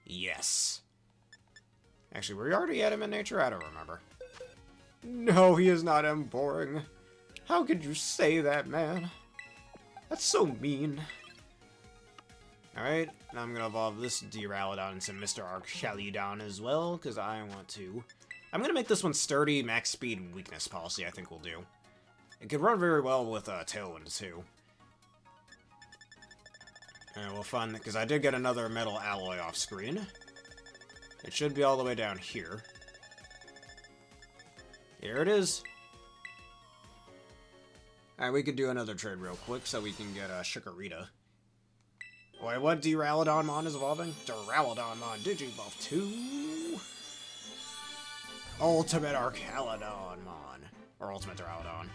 Speaker 1: Yes. Actually, were you already at him in nature? I don't remember. No, he is not Emboring. How could you say that, man? That's so mean. Alright, now I'm gonna evolve this Duraludon into Mr. Archaludon as well, because I want to. I'm gonna make this one sturdy, max speed, weakness policy, I think will do. It could run very well with Tailwind, too. And we'll find, because I did get another metal alloy off screen. It should be all the way down here. Here it is. Alright, we could do another trade real quick so we can get Chikorita. Wait, what Duraludon is evolving? Duraludon Digivolve 2. Ultimate Archaludon or Ultimate Duraludon.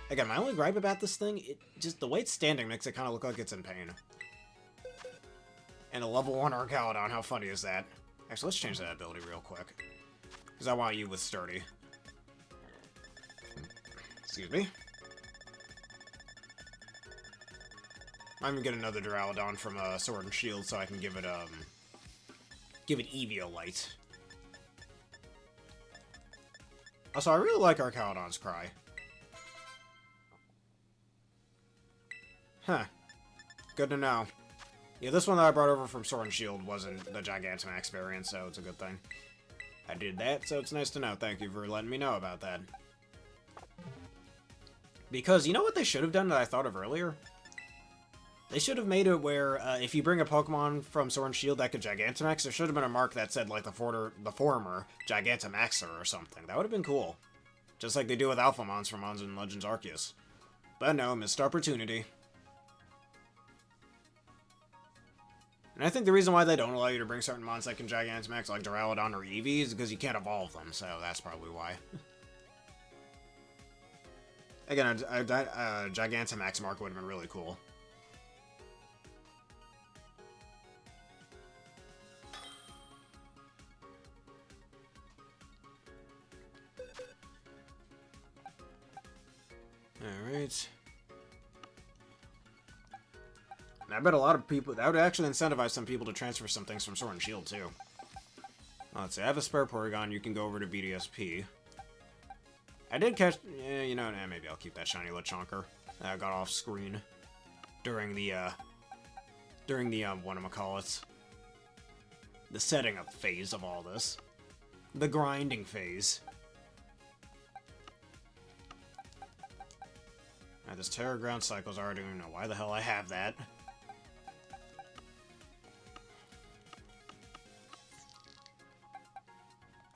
Speaker 1: Again, my only gripe about this thing, the way it's standing makes it kind of look like it's in pain. And a level 1 Archaludon, how funny is that? Actually, let's change that ability real quick. Because I want you with Sturdy. Excuse me. I'm gonna get another Duraludon from Sword and Shield so I can give it Eviolite. Also, I really like Archaludon's Cry. Huh. Good to know. Yeah, this one that I brought over from Sword and Shield wasn't the Gigantamax variant, so it's a good thing. I did that, so it's nice to know. Thank you for letting me know about that. Because, you know what they should have done that I thought of earlier? They should have made it where, if you bring a Pokemon from Sword and Shield that could Gigantamax, there should have been a mark that said, like, the former Gigantamaxer or something. That would have been cool. Just like they do with Alphamons from Mons and Legends Arceus. But no, missed opportunity. And I think the reason why they don't allow you to bring certain mons that can Gigantamax, like Duraludon or Eevee, is because you can't evolve them, so that's probably why. Again, a Gigantamax mark would have been really cool. Alright. And I bet a lot of people, that would actually incentivize some people to transfer some things from Sword and Shield, too. Let's see, I have a spare Porygon, you can go over to BDSP. I did catch, you know, maybe I'll keep that shiny Lechonker that I got off screen during the whatchamacallits, the setting up phase of all this. The grinding phase. Now, this Terra Ground Cycles, I don't even know why the hell I have that.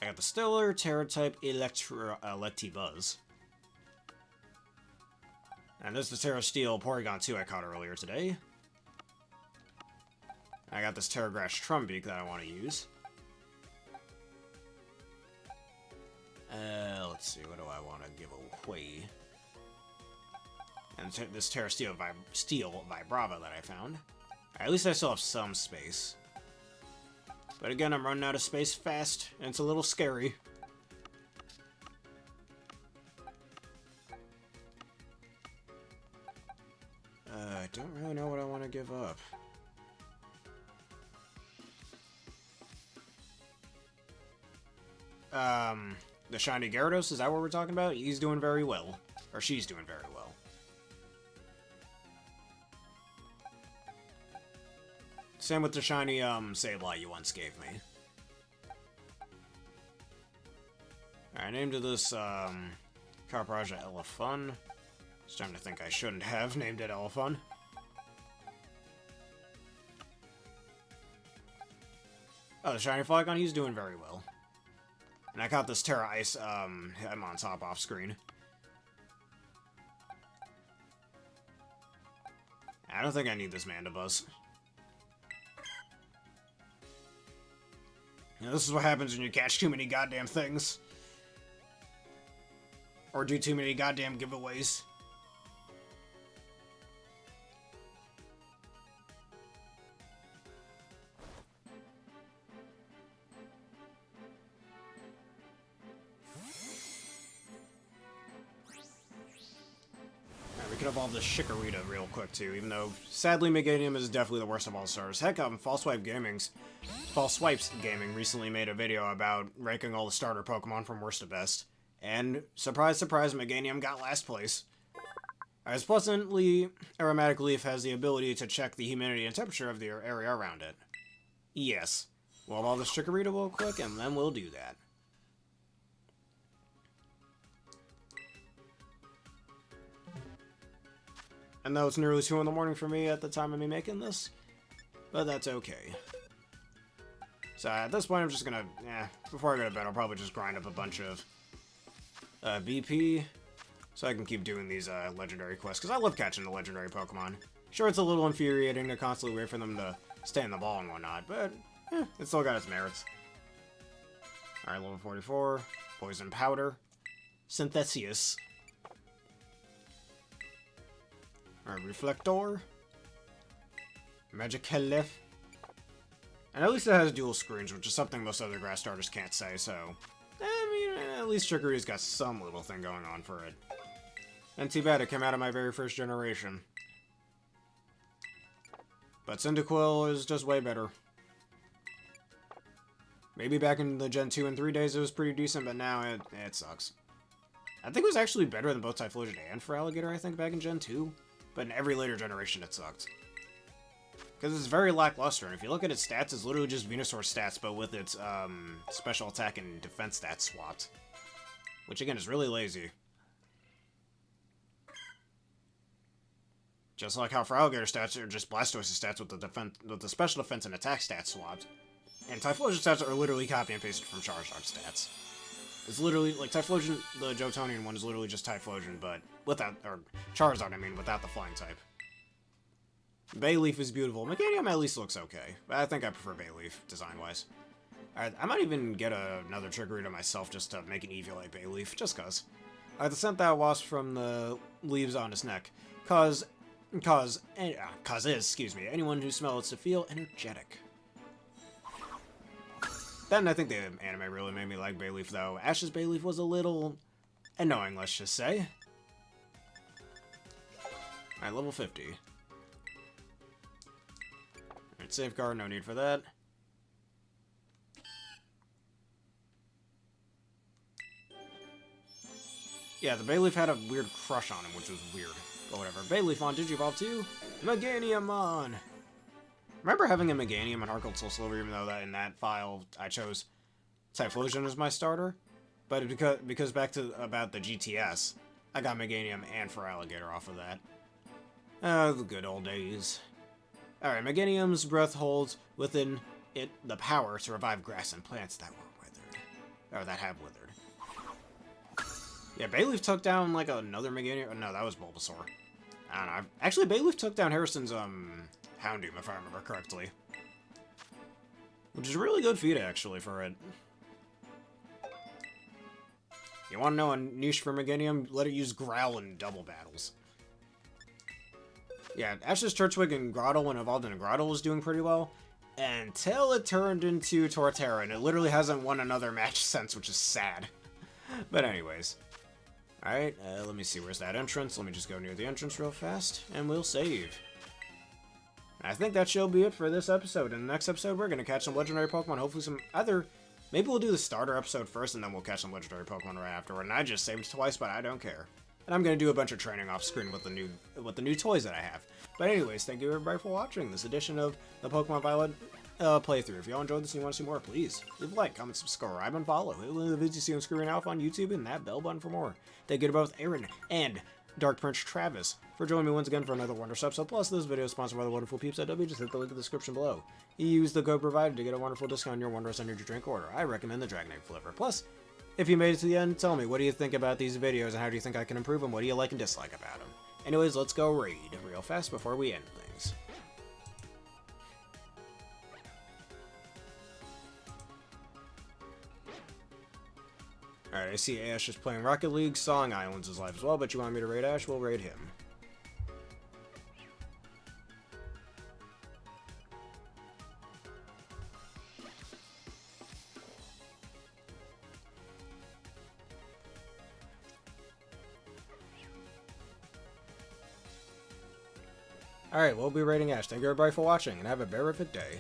Speaker 1: I got the Stellar Terra-type Electabuzz. And this is the Terra Steel Porygon 2 I caught earlier today. I got this Terra Grass Trumbeak that I want to use. Let's see, what do I want to give away? And this Terra Steel Vibrava that I found. At least I still have some space. But again, I'm running out of space fast, and it's a little scary. I don't really know what I want to give up. The shiny Gyarados, is that what we're talking about? He's doing very well. Or she's doing very well. Same with the shiny, Sableye you once gave me. I named this, Carpraja Elefun. Starting to think I shouldn't have named it Elefun. Oh, the shiny Flygon, he's doing very well. And I caught this Terra Ice, I'm on top off screen. I don't think I need this Mandibuzz. You know, this is what happens when you catch too many goddamn things. Or do too many goddamn giveaways. We could evolve this Chikorita real quick too, even though sadly Meganium is definitely the worst of all starters. Heck, False Swipes Gaming recently made a video about ranking all the starter Pokemon from worst to best, and surprise, surprise, Meganium got last place. As pleasantly, Aromatic Leaf has the ability to check the humidity and temperature of the area around it. Yes, we'll evolve this Chikorita real quick, and then we'll do that. And though it's nearly 2 in the morning for me at the time of me making this, but that's okay. So at this point I'm just gonna, before I go to bed I'll probably just grind up a bunch of BP, so I can keep doing these legendary quests, because I love catching the legendary Pokemon. Sure, it's a little infuriating to constantly wait for them to stay in the ball and whatnot, but it's still got its merits. Alright, level 44, Poison Powder, Synthesius. Alright, Reflector, Magikarp, and at least it has dual screens, which is something most other grass starters can't say, so... I mean, at least Chikorita's got some little thing going on for it. And too bad it came out of my very first generation. But Cyndaquil is just way better. Maybe back in the Gen 2 and 3 days it was pretty decent, but now it sucks. I think it was actually better than both Typhlosion and Feraligatr, I think, back in Gen 2. But in every later generation it sucked. Because it's very lackluster, and if you look at its stats, it's literally just Venusaur stats, but with its special attack and defense stats swapped. Which again is really lazy. Just like how Feraligatr stats are just Blastoise's stats with the special defense and attack stats swapped. And Typhlosion stats are literally copy and pasted from Charizard stats. It's literally, like, Typhlosion, the Jotonian one is literally just Typhlosion, but without, or Charizard, I mean, without the flying type. Bayleaf is beautiful. Meganium at least looks okay, but I think I prefer Bayleaf, design-wise. Alright, I might even get another Chikorita myself just to make an Eviolite Bayleaf, just cuz. I sent that wasp from the leaves on his neck, cause anyone who smells it to feel energetic. Then I think the anime really made me like Bayleaf, though. Ash's Bayleaf was a little annoying, let's just say. Alright, level 50. Alright, Safeguard, no need for that. Yeah, the Bayleaf had a weird crush on him, which was weird. But whatever. Bayleaf on Digivolve 2. Meganium on! Remember having a Meganium in Heart Gold Soul Silver, even though that in that file I chose Typhlosion as my starter? But because back to about the GTS, I got Meganium and Feraligatr off of that. Oh, the good old days. Alright, Meganium's breath holds within it the power to revive grass and plants that were withered. Oh, that have withered. Yeah, Bayleaf took down, like, another Meganium. No, that was Bulbasaur. I don't know. Actually, Bayleaf took down Harrison's, Houndoom, if I remember correctly. Which is a really good feat, actually, for it. You want to know a niche for Meganium? Let it use Growl in double battles. Yeah, Ash's Turtwig and Grotle, when evolved into Grotle, was doing pretty well. Until it turned into Torterra, and it literally hasn't won another match since, which is sad. But anyways. Alright, let me see, where's that entrance? Let me just go near the entrance real fast, and we'll save. I think that shall be it for this episode. In the next episode, we're going to catch some legendary Pokemon, hopefully some other... Maybe we'll do the starter episode first, and then we'll catch some legendary Pokemon right afterward. And I just saved twice, but I don't care. And I'm going to do a bunch of training off screen with the new toys that I have. But anyways, thank you everybody for watching this edition of the Pokemon Violet playthrough. If y'all enjoyed this and you want to see more, please leave a like, comment, subscribe, and follow. Hit the videos you see on screen now on YouTube and that bell button for more. Thank you to both Aaron and Dark Prince Travis for joining me once again for another wondrous episode. Plus, this video is sponsored by the wonderful peeps at W. Just hit the link in the description below. You use the code provided to get a wonderful discount on your wondrous energy drink order. I recommend the Dragonite flavor. Plus, if you made it to the end, tell me, what do you think about these videos and how do you think I can improve them? What do you like and dislike about them? Anyways, let's go raid real fast before we end things. Alright, I see Ash is playing Rocket League. Song Islands is live as well, but you want me to raid Ash? We'll raid him. Alright, we'll be raiding Ash. Thank you everybody for watching, and have a berrific day.